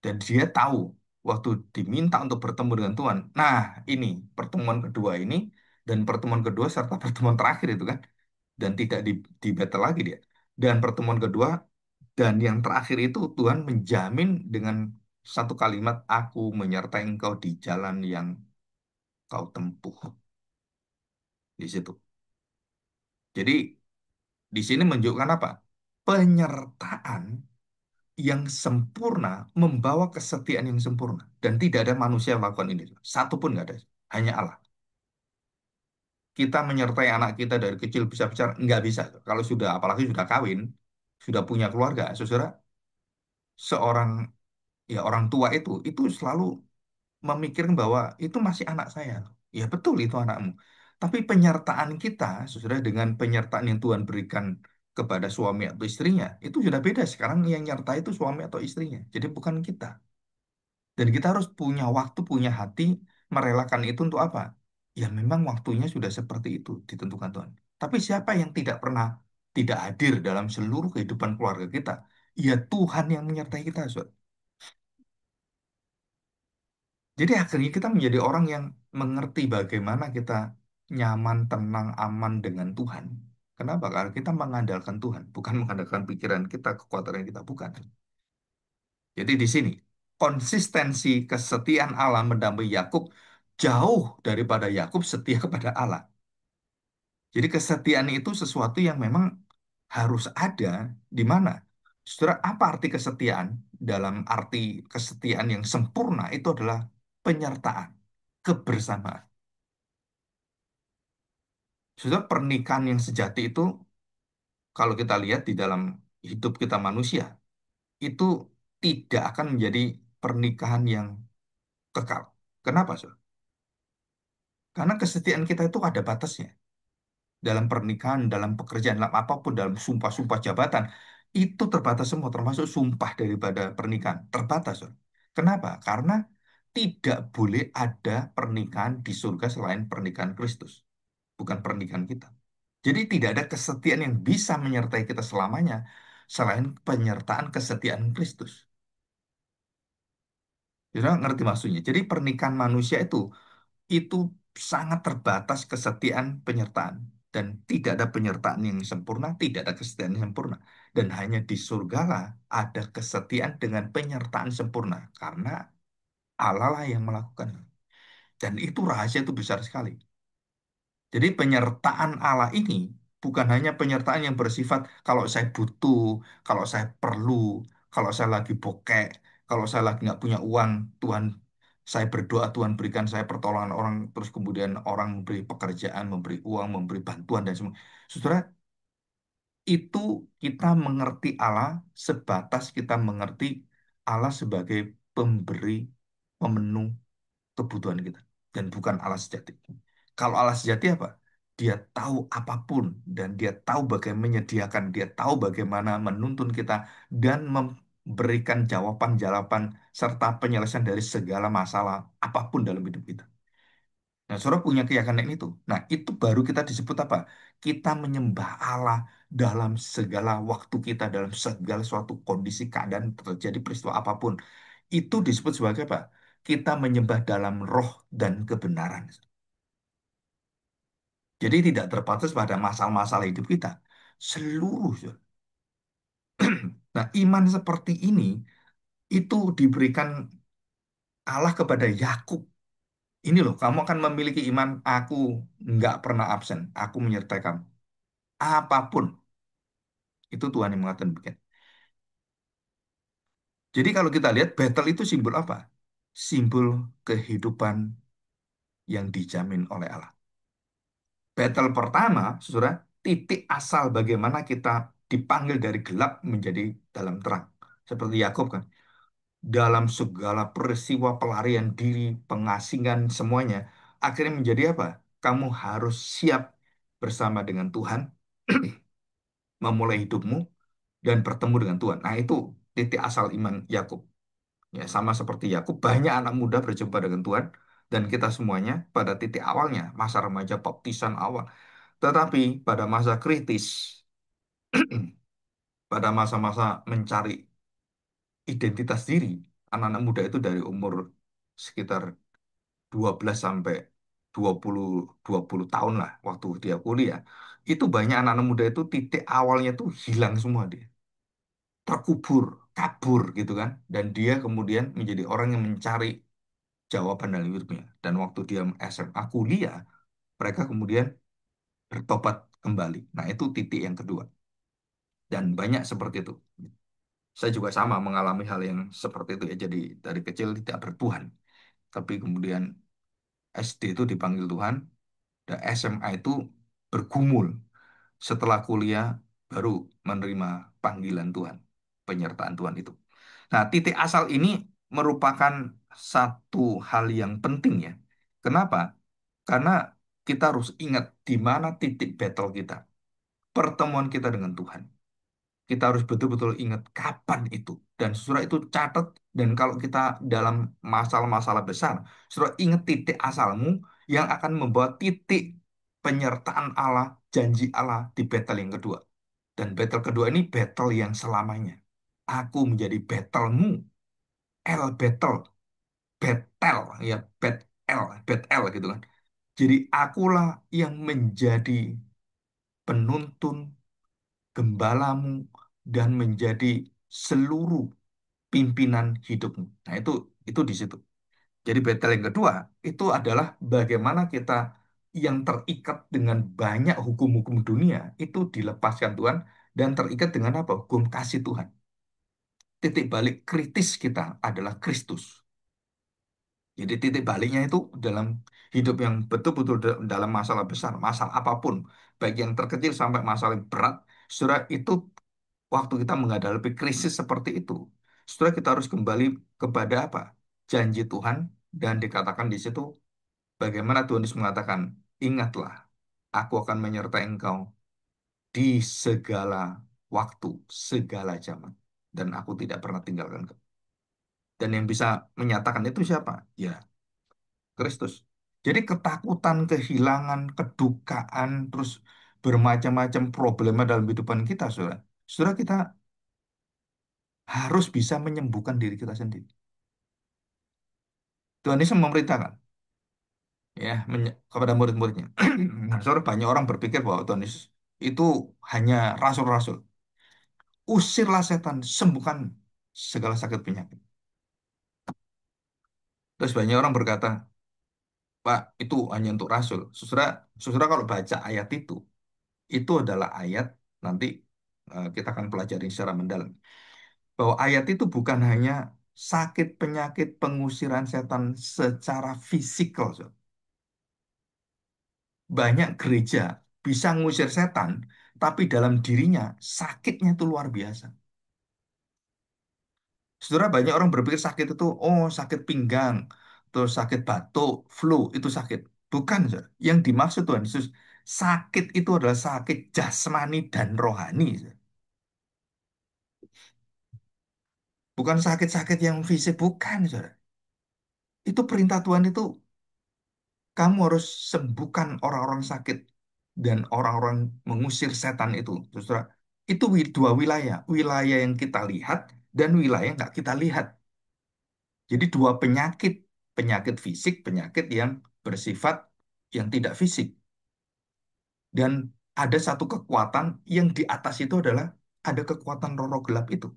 Dan dia tahu waktu diminta untuk bertemu dengan Tuhan. Nah, ini pertemuan kedua ini dan pertemuan kedua serta pertemuan terakhir itu kan. Dan tidak di battle lagi dia. Dan pertemuan kedua dan yang terakhir itu Tuhan menjamin dengan satu kalimat, aku menyertai engkau di jalan yang kau tempuh. Di situ. Jadi di sini menunjukkan apa? Penyertaan yang sempurna membawa kesetiaan yang sempurna. Dan tidak ada manusia yang melakukan ini. Satu pun nggak ada. Hanya Allah. Kita menyertai anak kita dari kecil bisa bicara, nggak bisa. Kalau sudah, apalagi sudah kawin, sudah punya keluarga, saudara, seorang ya orang tua itu selalu memikirkan bahwa itu masih anak saya. Ya betul itu anakmu. Tapi penyertaan kita, saudara, dengan penyertaan yang Tuhan berikan kepada suami atau istrinya, itu sudah beda. Sekarang yang nyertai itu suami atau istrinya. Jadi bukan kita. Dan kita harus punya waktu, punya hati, merelakan itu untuk apa? Ya memang waktunya sudah seperti itu ditentukan Tuhan. Tapi siapa yang tidak pernah tidak hadir dalam seluruh kehidupan keluarga kita? Ya Tuhan yang menyertai kita, Saudara. Jadi akhirnya kita menjadi orang yang mengerti bagaimana kita nyaman, tenang, aman dengan Tuhan. Kenapa? Karena kita mengandalkan Tuhan, bukan mengandalkan pikiran kita, kekuatan kita, bukan. Jadi di sini, konsistensi kesetiaan Allah mendampingi Yakub jauh daripada Yakub setia kepada Allah. Jadi kesetiaan itu sesuatu yang memang harus ada di mana? Saudara, apa arti kesetiaan? Dalam arti kesetiaan yang sempurna itu adalah penyertaan, kebersamaan. Saudara, pernikahan yang sejati itu kalau kita lihat di dalam hidup kita manusia, itu tidak akan menjadi pernikahan yang kekal. Kenapa, Saudara? Karena kesetiaan kita itu ada batasnya. Dalam pernikahan, dalam pekerjaan, dalam apapun, dalam sumpah-sumpah jabatan, itu terbatas semua, termasuk sumpah daripada pernikahan. Terbatas, Saudara. Kenapa? Karena tidak boleh ada pernikahan di surga selain pernikahan Kristus, bukan pernikahan kita. Jadi tidak ada kesetiaan yang bisa menyertai kita selamanya selain penyertaan kesetiaan Kristus. Jadi ngerti maksudnya. Jadi pernikahan manusia itu sangat terbatas kesetiaan penyertaan dan tidak ada penyertaan yang sempurna, tidak ada kesetiaan yang sempurna. Dan hanya di surgalah ada kesetiaan dengan penyertaan sempurna karena Allah lah yang melakukan. Dan itu rahasia itu besar sekali. Jadi penyertaan Allah ini bukan hanya penyertaan yang bersifat kalau saya butuh, kalau saya perlu, kalau saya lagi bokek, kalau saya lagi nggak punya uang, Tuhan, saya berdoa Tuhan berikan saya pertolongan orang, terus kemudian orang memberi pekerjaan, memberi uang, memberi bantuan dan semua. Saudara, itu kita mengerti Allah sebatas kita mengerti Allah sebagai pemberi, pemenuh kebutuhan kita dan bukan Allah sejati. Kalau Allah sejati apa? Dia tahu apapun dan dia tahu bagaimana menyediakan, dia tahu bagaimana menuntun kita dan memberikan jawaban-jawaban serta penyelesaian dari segala masalah apapun dalam hidup kita. Nah, saudara punya keyakinan itu. Nah, itu baru kita disebut apa? Kita menyembah Allah dalam segala waktu kita, dalam segala suatu kondisi keadaan terjadi peristiwa apapun. Itu disebut sebagai apa? Kita menyembah dalam roh dan kebenaran. Jadi tidak terbatas pada masalah-masalah hidup kita. Seluruh. Saudara. Nah, iman seperti ini itu diberikan Allah kepada Yakub. Ini loh, kamu akan memiliki iman, aku nggak pernah absen, aku menyertai kamu. Apapun, itu Tuhan yang mengatakan demikian. Jadi kalau kita lihat, battle itu simbol apa? Simbol kehidupan yang dijamin oleh Allah. Battle pertama, saudara, titik asal bagaimana kita dipanggil dari gelap menjadi dalam terang. Seperti Yakub kan. Dalam segala peristiwa pelarian diri, pengasingan, semuanya, akhirnya menjadi apa? Kamu harus siap bersama dengan Tuhan, memulai hidupmu, dan bertemu dengan Tuhan. Nah, itu titik asal iman Yakub. Ya, sama seperti Yakub, banyak anak muda berjumpa dengan Tuhan, dan kita semuanya pada titik awalnya, masa remaja baptisan awal. Tetapi pada masa kritis, pada masa-masa mencari identitas diri, anak-anak muda itu dari umur sekitar 12 sampai 20 20 tahun lah waktu dia kuliah. Itu banyak anak-anak muda itu titik awalnya tuh hilang semua dia. Terkubur, kabur gitu kan. Dan dia kemudian menjadi orang yang mencari jawaban dalam hidupnya. Dan waktu dia SMA kuliah, mereka kemudian bertobat kembali. Nah, itu titik yang kedua. Dan banyak seperti itu. Saya juga sama mengalami hal yang seperti itu ya. Jadi dari kecil tidak bertuhan. Tapi kemudian SD itu dipanggil Tuhan, dan SMA itu bergumul. Setelah kuliah baru menerima panggilan Tuhan, penyertaan Tuhan itu. Nah, titik asal ini merupakan satu hal yang penting ya. Kenapa? Karena kita harus ingat di mana titik battle kita, pertemuan kita dengan Tuhan. Kita harus betul-betul ingat kapan itu. Dan surah itu catat Dan kalau kita dalam masalah-masalah besar, suruh ingat titik asalmu yang akan membawa titik penyertaan Allah, janji Allah di battle yang kedua. Dan battle kedua ini battle yang selamanya. Aku menjadi battlemmu, battle, battle, ya battle gitu kan. Jadi akulah yang menjadi penuntun gembalamu dan menjadi seluruh pimpinan hidupmu. Nah, itu di situ. Jadi battle yang kedua itu adalah bagaimana kita yang terikat dengan banyak hukum-hukum dunia itu dilepaskan Tuhan dan terikat dengan apa? Hukum kasih Tuhan. Titik balik kritis kita adalah Kristus. Jadi titik baliknya itu dalam hidup yang betul-betul dalam masalah besar, masalah apapun, baik yang terkecil sampai masalah yang berat, saudara itu waktu kita menghadapi krisis seperti itu, saudara kita harus kembali kepada apa? Janji Tuhan dan dikatakan di situ bagaimana Tuhan Yesus mengatakan, ingatlah, aku akan menyertai engkau di segala waktu, segala zaman, dan aku tidak pernah tinggalkan engkau. Dan yang bisa menyatakan itu siapa? Ya, Kristus. Jadi ketakutan, kehilangan, kedukaan, terus bermacam-macam problema dalam kehidupan kita, saudara. Saudara, kita harus bisa menyembuhkan diri kita sendiri. Tuhan Yesus memerintahkan ya kepada murid-muridnya. Nah, saudara, banyak orang berpikir bahwa Tuhan Yesus itu hanya rasul-rasul. Usirlah setan, sembuhkan segala sakit penyakit. Terus banyak orang berkata, Pak, itu hanya untuk rasul. Saudara, saudara kalau baca ayat itu adalah ayat nanti kita akan pelajari secara mendalam. Bahwa ayat itu bukan hanya sakit penyakit pengusiran setan secara fisikal. Saudara. Banyak gereja bisa ngusir setan, tapi dalam dirinya sakitnya itu luar biasa. Saudara, banyak orang berpikir sakit itu, oh sakit pinggang, terus sakit batuk, flu, itu sakit. Bukan, saudara. Yang dimaksud Tuhan Yesus, sakit itu adalah sakit jasmani dan rohani. Saudara. Bukan sakit-sakit yang fisik, bukan, saudara. Itu perintah Tuhan itu, kamu harus sembuhkan orang-orang sakit dan orang-orang mengusir setan itu. Saudara, itu dua wilayah, wilayah yang kita lihat dan wilayah yang nggak kita lihat. Jadi dua penyakit, penyakit fisik, penyakit yang bersifat yang tidak fisik. Dan ada satu kekuatan yang di atas itu adalah ada kekuatan roh gelap itu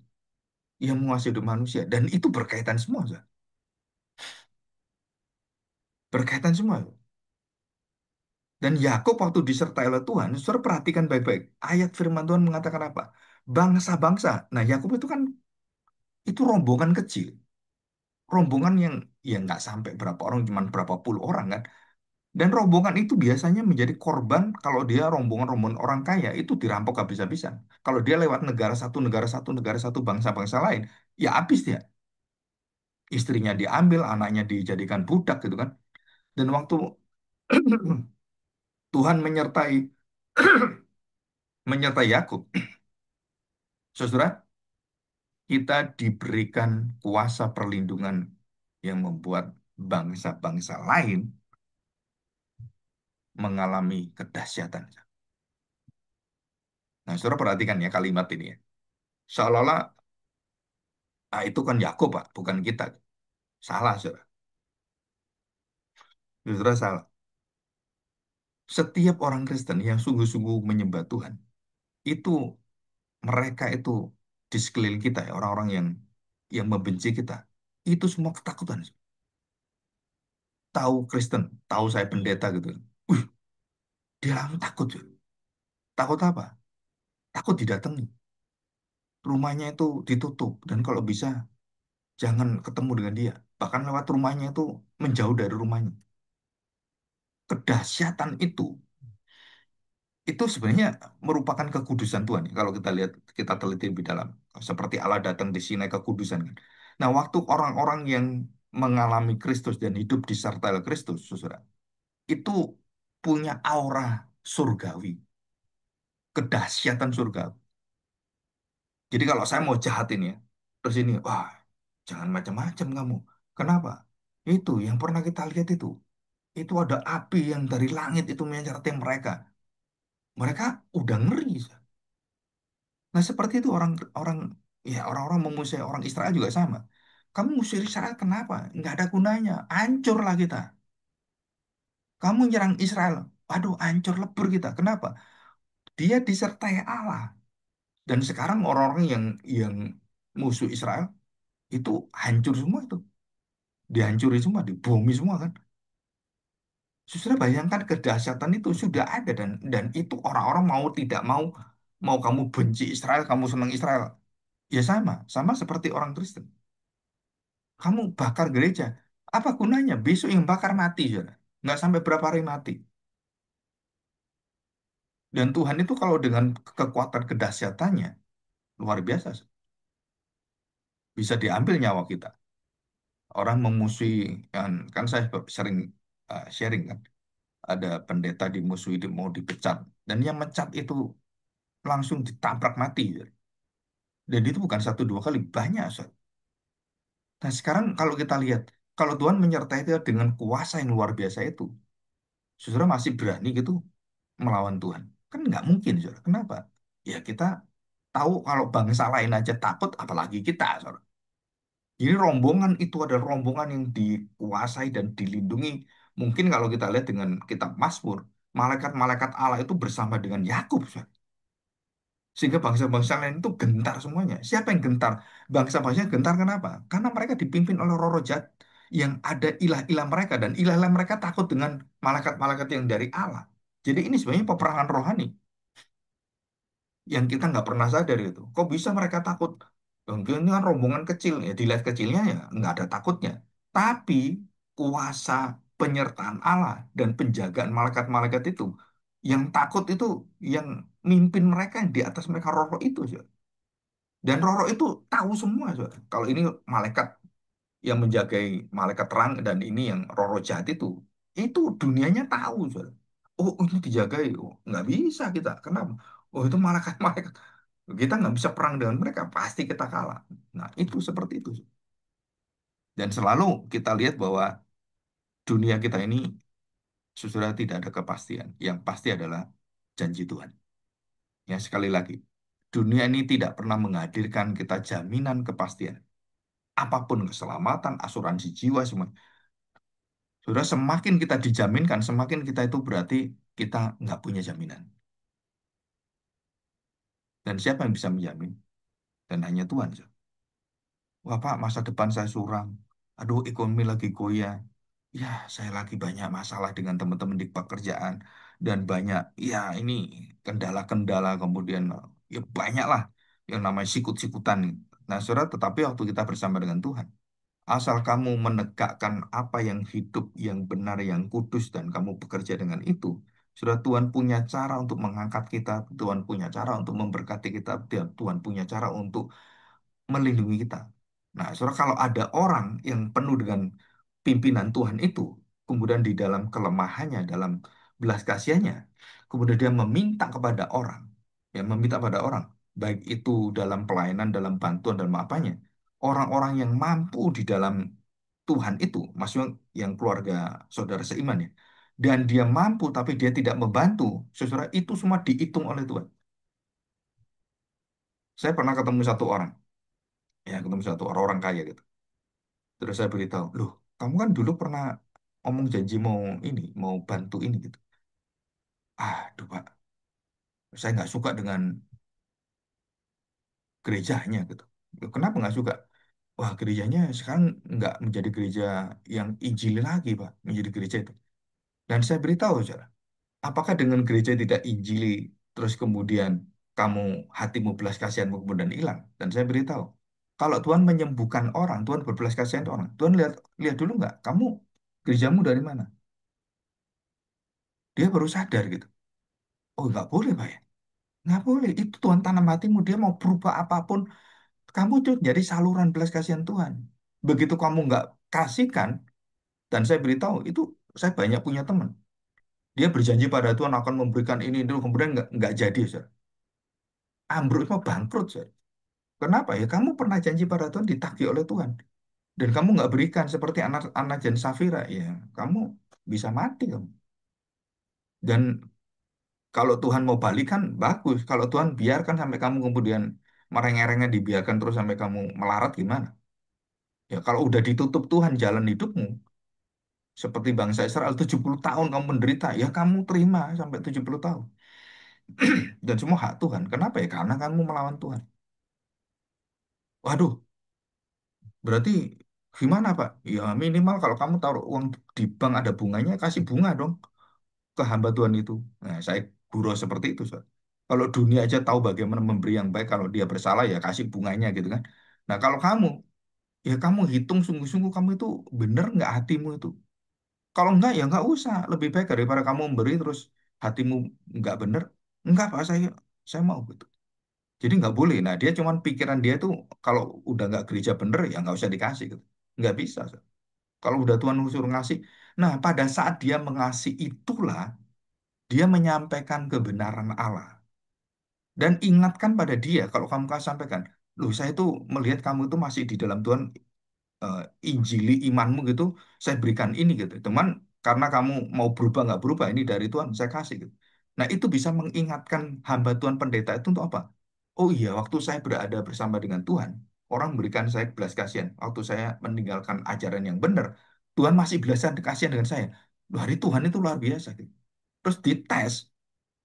yang menguasai hidup manusia. Dan itu berkaitan semua, Zak. Berkaitan semua. Dan Yakub waktu disertai oleh Tuhan, saudara perhatikan baik-baik. Ayat firman Tuhan mengatakan apa? Bangsa-bangsa. Nah, Yakub itu kan itu rombongan kecil. Rombongan yang ya nggak sampai berapa orang, cuma berapa puluh orang kan. Dan rombongan itu biasanya menjadi korban kalau dia rombongan-rombongan orang kaya itu dirampok habis-habisan. Kalau dia lewat negara satu, bangsa-bangsa lain, ya habis dia. Istrinya diambil, anaknya dijadikan budak gitu kan. Dan waktu Tuhan menyertai menyertai Yakub, saudara, kita diberikan kuasa perlindungan yang membuat bangsa-bangsa lain mengalami kedahsyatan. Nah, saudara perhatikan ya kalimat ini ya. Seolah-olah itu kan Yakub, Pak, bukan kita. Salah, saudara. Saudara salah. Setiap orang Kristen yang sungguh-sungguh menyembah Tuhan, itu mereka itu di sekeliling kita ya, orang-orang yang membenci kita, itu semua ketakutan. Tahu Kristen, tahu saya pendeta gitu. Wih, dia langsung takut. Saudara. Takut apa? Takut didatangi. Rumahnya itu ditutup dan kalau bisa jangan ketemu dengan dia. Bahkan lewat rumahnya itu menjauh dari rumahnya. Kedahsyatan itu sebenarnya merupakan kekudusan Tuhan. Ya. Kalau kita lihat, kita teliti lebih dalam. Seperti Allah datang di Sinai kekudusan kan. Nah, waktu orang-orang yang mengalami Kristus dan hidup disertai oleh Kristus, saudara, itu punya aura surgawi, kedahsyatan surga. Jadi kalau saya mau jahat ini ya, terus ini, wah, Jangan macam-macam kamu. Kenapa? Itu yang pernah kita lihat itu. Itu ada api yang dari langit itu menyertai mereka. Mereka udah ngeri. Nah, seperti itu orang-orang ya orang-orang memusuhi orang Israel juga sama. Kamu musuh Israel kenapa? Nggak ada gunanya. Hancurlah kita. Kamu nyerang Israel. Aduh, hancur lebur kita. Kenapa? Dia disertai Allah. Dan sekarang orang-orang yang musuh Israel itu hancur semua itu. Dihancuri semua, dibomi semua kan. Sudah bayangkan kedahsyatan itu sudah ada dan itu orang-orang mau tidak mau mau kamu benci Israel, kamu senang Israel. Ya sama, sama seperti orang Kristen. Kamu bakar gereja. Apa gunanya? Besok yang bakar mati, saudara. Nggak sampai berapa hari mati. Dan Tuhan itu kalau dengan kekuatan kedahsyatannya, luar biasa. Bisa diambil nyawa kita. Orang memusuhi, kan saya sering sharing kan. Ada pendeta dimusuhi, mau dipecat. Dan yang mecat itu langsung ditabrak mati. Saudara. Dan itu bukan satu dua kali, banyak. Saudara. Nah sekarang kalau kita lihat, kalau Tuhan menyertai kita dengan kuasa yang luar biasa itu, saudara masih berani gitu melawan Tuhan. Kan nggak mungkin, saudara. Kenapa? Ya kita tahu kalau bangsa lain aja takut, apalagi kita, saudara. Jadi rombongan itu ada rombongan yang dikuasai dan dilindungi. Mungkin kalau kita lihat dengan kitab Mazmur, malaikat-malaikat Allah itu bersama dengan Yakub, saudara. Sehingga bangsa-bangsa lain itu gentar semuanya. Siapa yang gentar? Bangsa-bangsa gentar kenapa? Karena mereka dipimpin oleh roh jahat yang ada ilah-ilah mereka dan ilah-ilah mereka takut dengan malaikat-malaikat yang dari Allah. Jadi ini sebenarnya peperangan rohani yang kita nggak pernah sadar itu. Kok bisa mereka takut? Mungkin ini kan rombongan kecil, ya dilihat kecilnya ya nggak ada takutnya. Tapi kuasa penyertaan Allah dan penjagaan malaikat-malaikat itu, yang takut itu yang mimpin mereka yang di atas mereka roh itu. Saudara. Dan roh itu tahu semua. Saudara. Kalau ini malaikat yang menjagai malaikat terang dan ini yang roh jahat itu dunianya tahu. Saudara. Oh ini dijagai, oh, nggak bisa kita. Kenapa? Oh itu malaikat-malaikat. Kita nggak bisa perang dengan mereka, pasti kita kalah. Nah, itu seperti itu. Dan selalu kita lihat bahwa dunia kita ini sudah tidak ada kepastian. Yang pasti adalah janji Tuhan. Ya, sekali lagi, dunia ini tidak pernah menghadirkan kita jaminan kepastian. Apapun keselamatan, asuransi jiwa, semua. Sudah semakin kita dijaminkan, semakin kita itu berarti kita nggak punya jaminan. Dan siapa yang bisa menjamin? Dan hanya Tuhan. Wah Pak, masa depan saya suram. Aduh, ekonomi lagi goyah. Ya, saya lagi banyak masalah dengan teman-teman di pekerjaan. Dan banyak, ya ini kendala-kendala kemudian. Ya banyak lah yang namanya sikut-sikutan. Nah, saudara, tetapi waktu kita bersama dengan Tuhan. Asal kamu menegakkan apa yang hidup, yang benar, yang kudus. Dan kamu bekerja dengan itu. Sudah Tuhan punya cara untuk mengangkat kita. Tuhan punya cara untuk memberkati kita. Dan Tuhan punya cara untuk melindungi kita. Nah, saudara, kalau ada orang yang penuh dengan pimpinan Tuhan itu, kemudian di dalam kelemahannya, dalam belas kasihannya, kemudian dia meminta kepada orang, ya meminta pada orang, baik itu dalam pelayanan, dalam bantuan, dalam apanya, orang-orang yang mampu di dalam Tuhan itu, maksudnya yang keluarga saudara seiman ya, dan dia mampu tapi dia tidak membantu, saudara itu semua dihitung oleh Tuhan. Saya pernah ketemu satu orang, ya ketemu satu orang-orang kaya gitu. Terus saya beritahu, loh, kamu kan dulu pernah ngomong janji mau ini, mau bantu ini gitu. Aduh, Pak, saya nggak suka dengan gerejanya gitu. Loh, kenapa nggak suka? Wah, gerejanya sekarang nggak menjadi gereja yang Injili lagi, Pak, menjadi gereja itu. Dan saya beritahu, saudara, apakah dengan gereja tidak Injili, terus kemudian kamu hatimu belas kasihanmu kemudian hilang? Dan saya beritahu, kalau Tuhan menyembuhkan orang, Tuhan berbelas kasihan orang, Tuhan lihat lihat dulu nggak, kamu gerejamu dari mana? Dia baru sadar gitu. Oh, nggak boleh, Pak ya. Nggak boleh. Itu Tuhan tanam hatimu. Dia mau berubah apapun. Kamu itu jadi saluran belas kasihan Tuhan. Begitu kamu nggak kasihkan, dan saya beritahu, itu saya banyak punya teman. Dia berjanji pada Tuhan akan memberikan ini, itu, kemudian nggak jadi, Saudara. Ambruk itu bangkrut, Saudara. Kenapa ya? Kamu pernah janji pada Tuhan ditagih oleh Tuhan. dan kamu nggak berikan seperti anak anak dan Safira, ya kamu bisa mati kamu. Dan kalau Tuhan mau balikan, bagus. Kalau Tuhan biarkan sampai kamu kemudian merengek-rengek dibiarkan terus sampai kamu melarat gimana? Ya kalau udah ditutup Tuhan jalan hidupmu, seperti bangsa Israel 70 tahun kamu menderita, ya kamu terima sampai 70 tahun. Dan semua hak Tuhan. Kenapa ya? Karena kamu melawan Tuhan. Waduh, berarti gimana Pak? Ya minimal kalau kamu taruh uang di bank ada bunganya, kasih bunga dong ke hamba Tuhan itu. Nah, saya guru seperti itu, Sob. Kalau dunia aja tahu bagaimana memberi yang baik, kalau dia bersalah ya kasih bunganya gitu kan. Nah, kalau kamu, ya kamu hitung sungguh-sungguh kamu itu bener nggak hatimu itu. Kalau enggak ya nggak usah. Lebih baik daripada kamu memberi terus hatimu nggak bener. Enggak Pak, saya mau gitu. Jadi nggak boleh. Nah, dia cuman pikiran dia tuh kalau udah nggak gereja bener ya nggak usah dikasih gitu. Nggak bisa, Sob. Kalau udah Tuhan suruh ngasih, nah pada saat dia mengasih itulah dia menyampaikan kebenaran Allah. Dan ingatkan pada dia, kalau kamu kasih sampaikan, loh saya tuh melihat kamu itu masih di dalam Tuhan, eh, injili imanmu gitu, saya berikan ini gitu. Teman, karena kamu mau berubah nggak berubah, ini dari Tuhan, saya kasih gitu. Nah itu bisa mengingatkan hamba Tuhan pendeta itu untuk apa? Oh iya, waktu saya berada bersama dengan Tuhan, orang memberikan saya belas kasihan. Waktu saya meninggalkan ajaran yang benar, Tuhan masih belas kasihan dengan saya. Loh, hari Tuhan itu luar biasa gitu. Terus dites,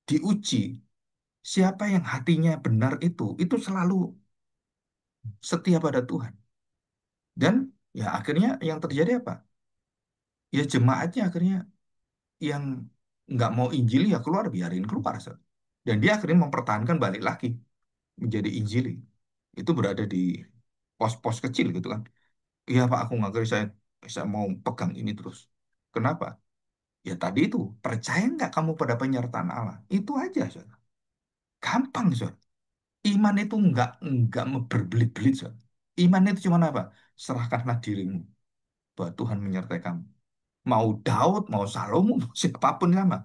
diuji, siapa yang hatinya benar itu selalu setia pada Tuhan. Dan ya akhirnya yang terjadi apa? Ya jemaatnya akhirnya yang nggak mau Injil ya keluar, biarin keluar. Sob. Dan dia akhirnya mempertahankan balik lagi menjadi Injili. Itu berada di pos-pos kecil gitu kan. Iya Pak, aku nggak ngerti, saya mau pegang ini terus. Kenapa? Ya tadi itu, percaya nggak kamu pada penyertaan Allah? Itu aja, Sob. Gampang, Sob. Iman itu nggak berbelit-belit. Sob. Iman itu cuma apa? Serahkanlah dirimu bahwa Tuhan menyertai kamu. Mau Daud, mau Salomo, mau siapapun sama.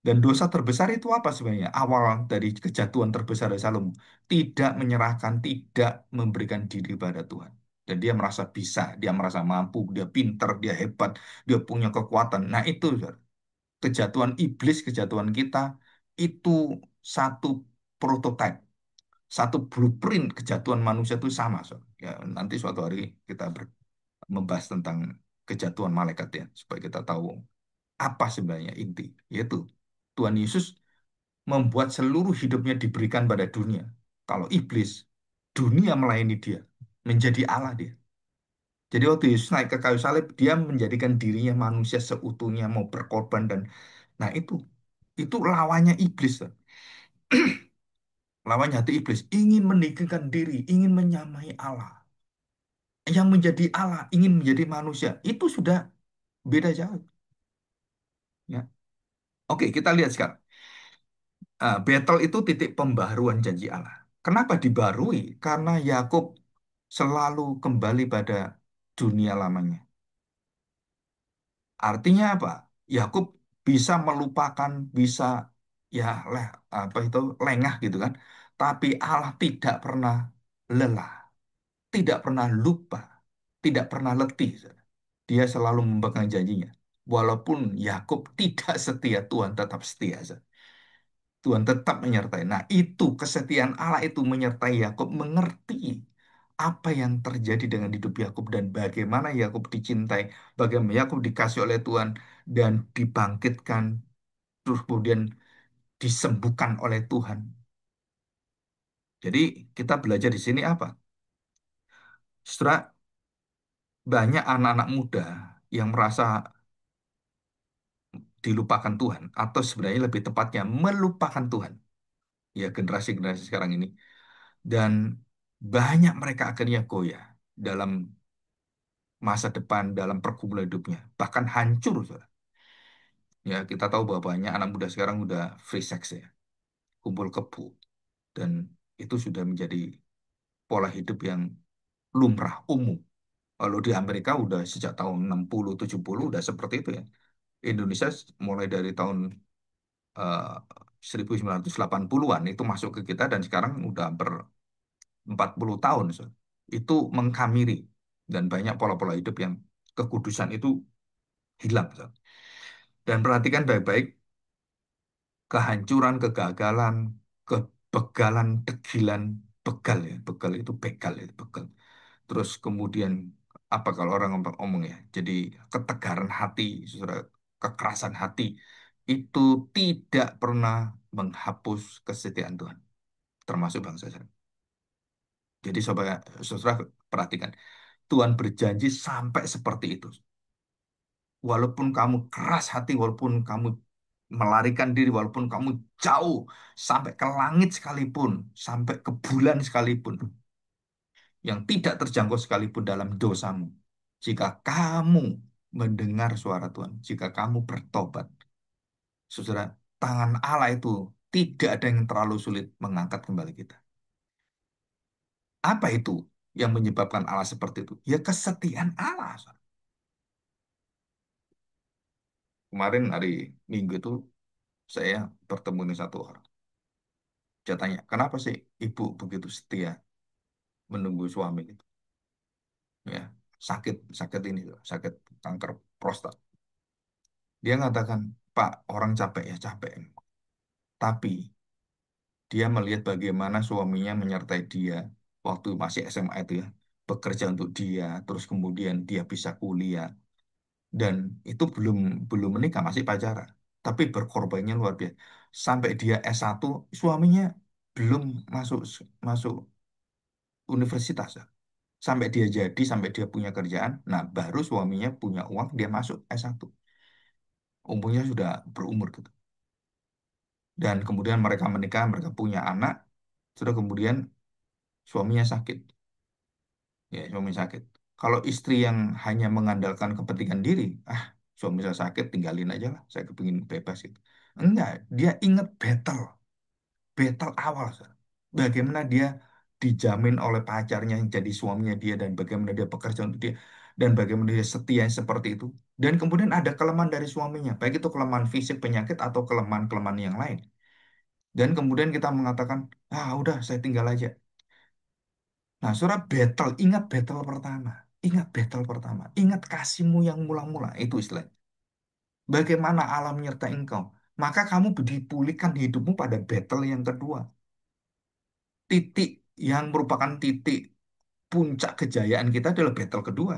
Dan dosa terbesar itu apa sebenarnya? Awal dari kejatuhan terbesar dari Salomo. Tidak menyerahkan, tidak memberikan diri pada Tuhan. Dan dia merasa bisa, dia merasa mampu, dia pintar, dia hebat, dia punya kekuatan. Nah itu, Saudara. Kejatuhan iblis, kejatuhan kita, itu satu prototipe, satu blueprint kejatuhan manusia itu sama. Saudara. Ya, nanti suatu hari kita membahas tentang kejatuhan malaikat ya, supaya kita tahu apa sebenarnya inti, yaitu Tuhan Yesus membuat seluruh hidupnya diberikan pada dunia. Kalau iblis, dunia melayani dia, menjadi Allah dia. Jadi waktu Yesus naik ke kayu salib, dia menjadikan dirinya manusia seutuhnya mau berkorban dan nah itu lawannya iblis. Tuh. Lawannya hati iblis ingin meninggikan diri, ingin menyamai Allah. Yang menjadi Allah ingin menjadi manusia. Itu sudah beda jauh. Ya. Oke, kita lihat sekarang. Betel itu titik pembaharuan janji Allah. Kenapa dibarui? Karena Yakub selalu kembali pada dunia lamanya. Artinya apa? Yakub bisa melupakan, bisa ya apa itu lengah gitu kan. Tapi Allah tidak pernah lelah, tidak pernah lupa, tidak pernah letih. Dia selalu memegang janjinya. Walaupun Yakub tidak setia, Tuhan tetap setia. Tuhan tetap menyertai. Nah, itu kesetiaan Allah itu menyertai Yakub, mengerti apa yang terjadi dengan hidup Yakub dan bagaimana Yakub dicintai, bagaimana Yakub dikasih oleh Tuhan dan dibangkitkan, terus kemudian disembuhkan oleh Tuhan. Jadi kita belajar di sini apa? Setelah banyak anak-anak muda yang merasa dilupakan Tuhan, atau sebenarnya lebih tepatnya melupakan Tuhan. Ya, generasi-generasi sekarang ini. Dan banyak mereka akhirnya goyah dalam masa depan, dalam pergumulan hidupnya. Bahkan hancur. Saudara. Ya, kita tahu bahwa banyak anak muda sekarang udah free sex ya. Kumpul kebo. Dan itu sudah menjadi pola hidup yang lumrah, umum. Kalau di Amerika udah sejak tahun 60, 70 udah seperti itu ya. Indonesia mulai dari tahun eh, 1980-an itu masuk ke kita dan sekarang udah 40 tahun. Saudara. itu mengkamiri dan banyak pola-pola hidup yang kekudusan itu hilang. Dan perhatikan baik-baik kehancuran, kegagalan, kebegalan, degilan, begal ya, begal itu begal ya, begal. Terus kemudian apa kalau orang ngomong ya, jadi ketegaran hati, saudara, kekerasan hati itu tidak pernah menghapus kesetiaan Tuhan, termasuk bangsa Israel. Jadi saudara perhatikan, Tuhan berjanji sampai seperti itu. Walaupun kamu keras hati, walaupun kamu melarikan diri, walaupun kamu jauh sampai ke langit sekalipun, sampai ke bulan sekalipun, yang tidak terjangkau sekalipun dalam dosamu. Jika kamu mendengar suara Tuhan, jika kamu bertobat, saudara, tangan Allah itu tidak ada yang terlalu sulit mengangkat kembali kita. Apa itu yang menyebabkan Allah seperti itu? Ya kesetiaan Allah, saudara. Kemarin hari Minggu itu saya bertemu dengan satu orang. Dia tanya, kenapa sih ibu begitu setia menunggu suami itu? Ya, sakit, sakit ini, sakit kanker prostat. Dia mengatakan, Pak, orang capek ya capek. Tapi dia melihat bagaimana suaminya menyertai dia waktu masih SMA itu ya, bekerja untuk dia, terus kemudian dia bisa kuliah dan itu belum belum menikah, masih pacaran. Tapi berkorbannya luar biasa. Sampai dia S1, suaminya belum masuk masuk universitas ya. Sampai dia jadi, sampai dia punya kerjaan, nah baru suaminya punya uang, dia masuk S1. Umurnya sudah berumur gitu. Dan kemudian mereka menikah, mereka punya anak, sudah kemudian suaminya sakit. Ya, suami sakit. Kalau istri yang hanya mengandalkan kepentingan diri, ah, suami saya sakit, tinggalin aja lah, saya kepingin bebas gitu. Enggak, dia ingat battle awal. Sir. Bagaimana dia dijamin oleh pacarnya yang jadi suaminya dia dan bagaimana dia bekerja untuk dia dan bagaimana dia setia seperti itu. Dan kemudian ada kelemahan dari suaminya, baik itu kelemahan fisik penyakit atau kelemahan-kelemahan yang lain. Dan kemudian kita mengatakan, ah udah saya tinggal aja. Nah, surah battle, ingat battle pertama. Ingat battle pertama. Ingat kasihmu yang mula-mula. Itu istilahnya. Bagaimana alam menyertai engkau. Maka kamu dipulihkan hidupmu pada battle yang kedua. Titik yang merupakan titik puncak kejayaan kita adalah battle kedua.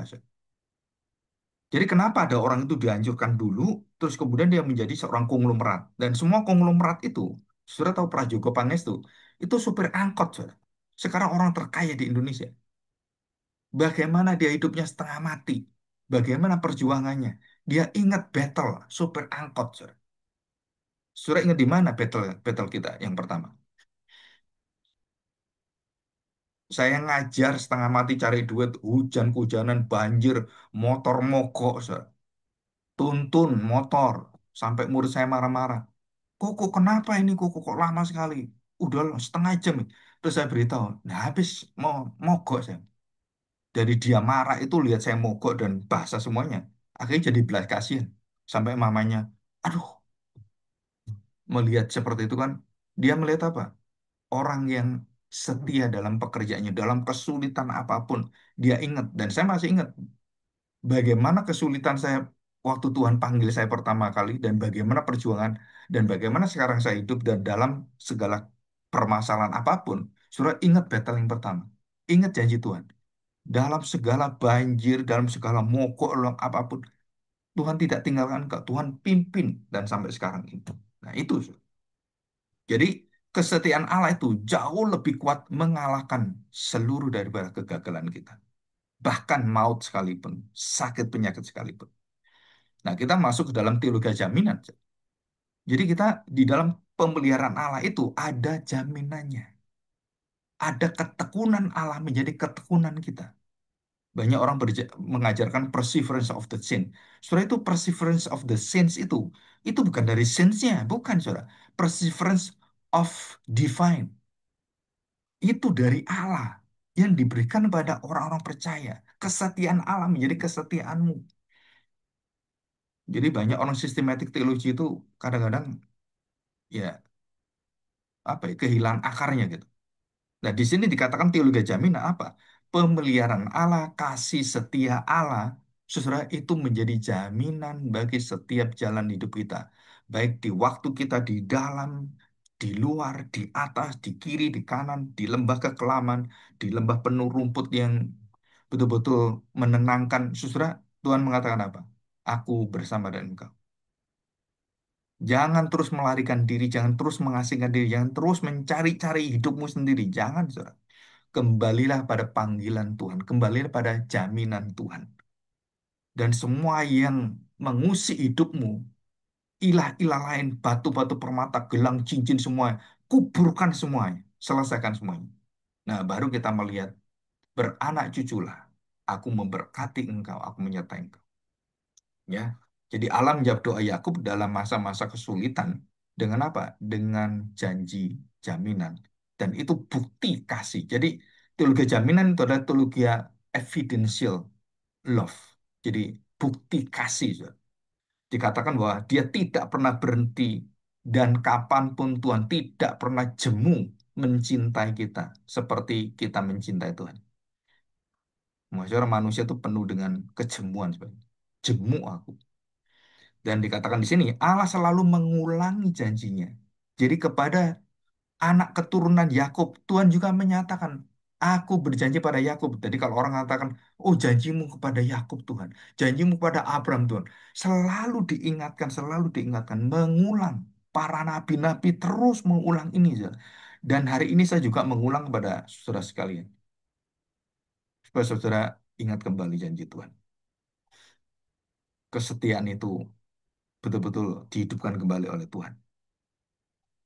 Jadi kenapa ada orang itu dihancurkan dulu, terus kemudian dia menjadi seorang konglomerat. Dan semua konglomerat itu, sudah tahu Prajogo Pangestu, itu supir angkot, saudara. Sekarang orang terkaya di Indonesia. Bagaimana dia hidupnya setengah mati. Bagaimana perjuangannya. Dia ingat battle, supir angkot, saudara. Saudara ingat di mana battle battle kita yang pertama? Saya ngajar setengah mati cari duit, hujan-hujanan, banjir, motor mogok, saudara. Tuntun motor, sampai murid saya marah-marah. Koko, kenapa ini koko kok lama sekali? Udah setengah jam. Terus saya beritahu, nah habis mau mogok saya. Dari dia marah itu lihat saya mogok dan basah semuanya. Akhirnya jadi belas kasihan. Sampai mamanya, aduh, melihat seperti itu kan, dia melihat apa? Orang yang setia dalam pekerjaannya, dalam kesulitan apapun, dia ingat. Dan saya masih ingat bagaimana kesulitan saya waktu Tuhan panggil saya pertama kali dan bagaimana perjuangan dan bagaimana sekarang saya hidup dan dalam segala permasalahan apapun, sudah ingat battle yang pertama. Ingat janji Tuhan. Dalam segala banjir, dalam segala mogok, dalam apapun, Tuhan tidak tinggalkan engkau. Tuhan pimpin dan sampai sekarang itu. Nah, itu. Jadi, kesetiaan Allah itu jauh lebih kuat mengalahkan seluruh daripada kegagalan kita. Bahkan maut sekalipun, sakit penyakit sekalipun. Nah, kita masuk ke dalam teologi jaminan. Jadi kita di dalam pemeliharaan Allah itu ada jaminannya. Ada ketekunan Allah menjadi ketekunan kita. Banyak orang mengajarkan perseverance of the saint. Saudara itu perseverance of the saints itu bukan dari saints-nya, bukan saudara. Perseverance of divine. Itu dari Allah yang diberikan pada orang-orang percaya. Kesetiaan Allah menjadi kesetiaanmu. Jadi banyak orang sistematik teologi itu kadang-kadang ya apa ya kehilangan akarnya gitu. Nah, di sini dikatakan teologi jaminan apa? pemeliharaan Allah, kasih setia Allah, saudara, itu menjadi jaminan bagi setiap jalan hidup kita. Baik di waktu kita di dalam, di luar, di atas, di kiri, di kanan, di lembah kekelaman, di lembah penuh rumput yang betul-betul menenangkan. Saudara, Tuhan mengatakan apa? Aku bersama dengan engkau. Jangan terus melarikan diri, jangan terus mengasingkan diri, jangan terus mencari-cari hidupmu sendiri. Jangan, saudara. Kembalilah pada panggilan Tuhan, kembalilah pada jaminan Tuhan. Dan semua yang mengusik hidupmu, ilah-ilah lain, batu-batu permata, gelang cincin semua, kuburkan semuanya, selesaikan semuanya. Nah, baru kita melihat beranak cuculah. Aku memberkati engkau, aku menyertai engkau. Ya, jadi Allah menjawab doa Yakub dalam masa-masa kesulitan dengan apa? Dengan janji jaminan. Dan itu bukti kasih. Jadi teologi jaminan itu adalah teologi evidential love. Jadi bukti kasih. Saudara. Dikatakan bahwa dia tidak pernah berhenti dan kapanpun Tuhan tidak pernah jemu mencintai kita seperti kita mencintai Tuhan. Maksudnya manusia itu penuh dengan kejemuan sebenarnya. Jemu aku. Dan dikatakan di sini, Allah selalu mengulangi janjinya. Jadi kepada anak keturunan Yakub, Tuhan juga menyatakan, aku berjanji pada Yakub. Jadi kalau orang mengatakan, oh janjimu kepada Yakub Tuhan, janjimu kepada Abraham Tuhan, selalu diingatkan, mengulang. Para nabi-nabi terus mengulang ini. Saudara. Dan hari ini saya juga mengulang kepada saudara sekalian. Supaya saudara ingat kembali janji Tuhan. Kesetiaan itu betul-betul dihidupkan kembali oleh Tuhan.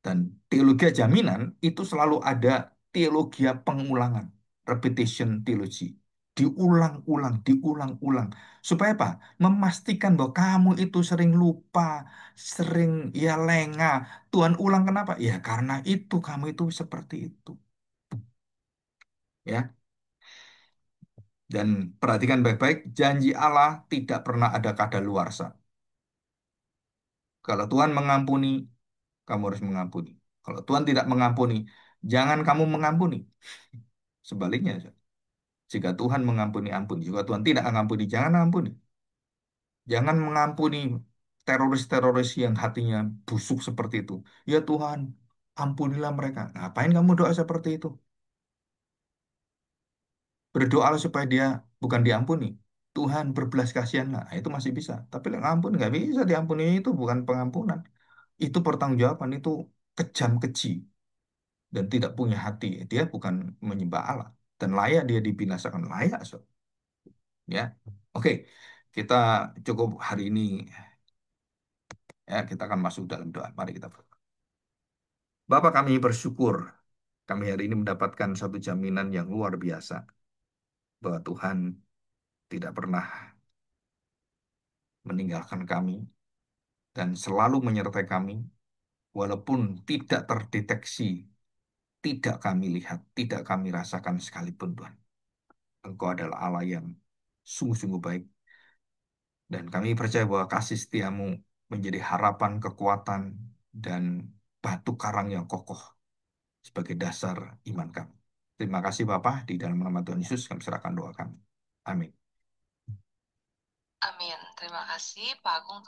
Dan teologi jaminan itu selalu ada teologi pengulangan, repetition theology. Diulang-ulang, diulang-ulang. Supaya apa? Memastikan bahwa kamu itu sering lupa, sering ya lengah. Tuhan ulang kenapa? Ya karena itu, kamu itu seperti itu. Ya. Dan perhatikan baik-baik, janji Allah tidak pernah ada kadaluarsa. Kalau Tuhan mengampuni, kamu harus mengampuni. Kalau Tuhan tidak mengampuni, jangan kamu mengampuni. Sebaliknya, jika Tuhan mengampuni, ampuni. Jika Tuhan tidak mengampuni, jangan ampuni. Jangan mengampuni teroris-teroris yang hatinya busuk seperti itu. Ya Tuhan, ampunilah mereka. Ngapain kamu doa seperti itu? Berdoa supaya dia bukan diampuni. Tuhan berbelas kasihanlah. Nah, itu masih bisa. Tapi ngampun nggak bisa diampuni, itu bukan pengampunan. Itu pertanggungjawaban, itu kejam keji dan tidak punya hati. Dia bukan menyembah Allah dan layak dia dibinasakan, layak. So. Ya, oke, kita cukup hari ini ya, kita akan masuk dalam doa. Mari kita berdoa. Bapak, kami bersyukur kami hari ini mendapatkan satu jaminan yang luar biasa bahwa Tuhan tidak pernah meninggalkan kami dan selalu menyertai kami walaupun tidak terdeteksi, tidak kami lihat, tidak kami rasakan sekalipun Tuhan. Engkau adalah Allah yang sungguh-sungguh baik dan kami percaya bahwa kasih setiamu menjadi harapan, kekuatan, dan batu karang yang kokoh sebagai dasar iman kami. Terima kasih Bapak, di dalam nama Tuhan Yesus kami serahkan doa kami. Amin. Amin. Terima kasih Pak Agung.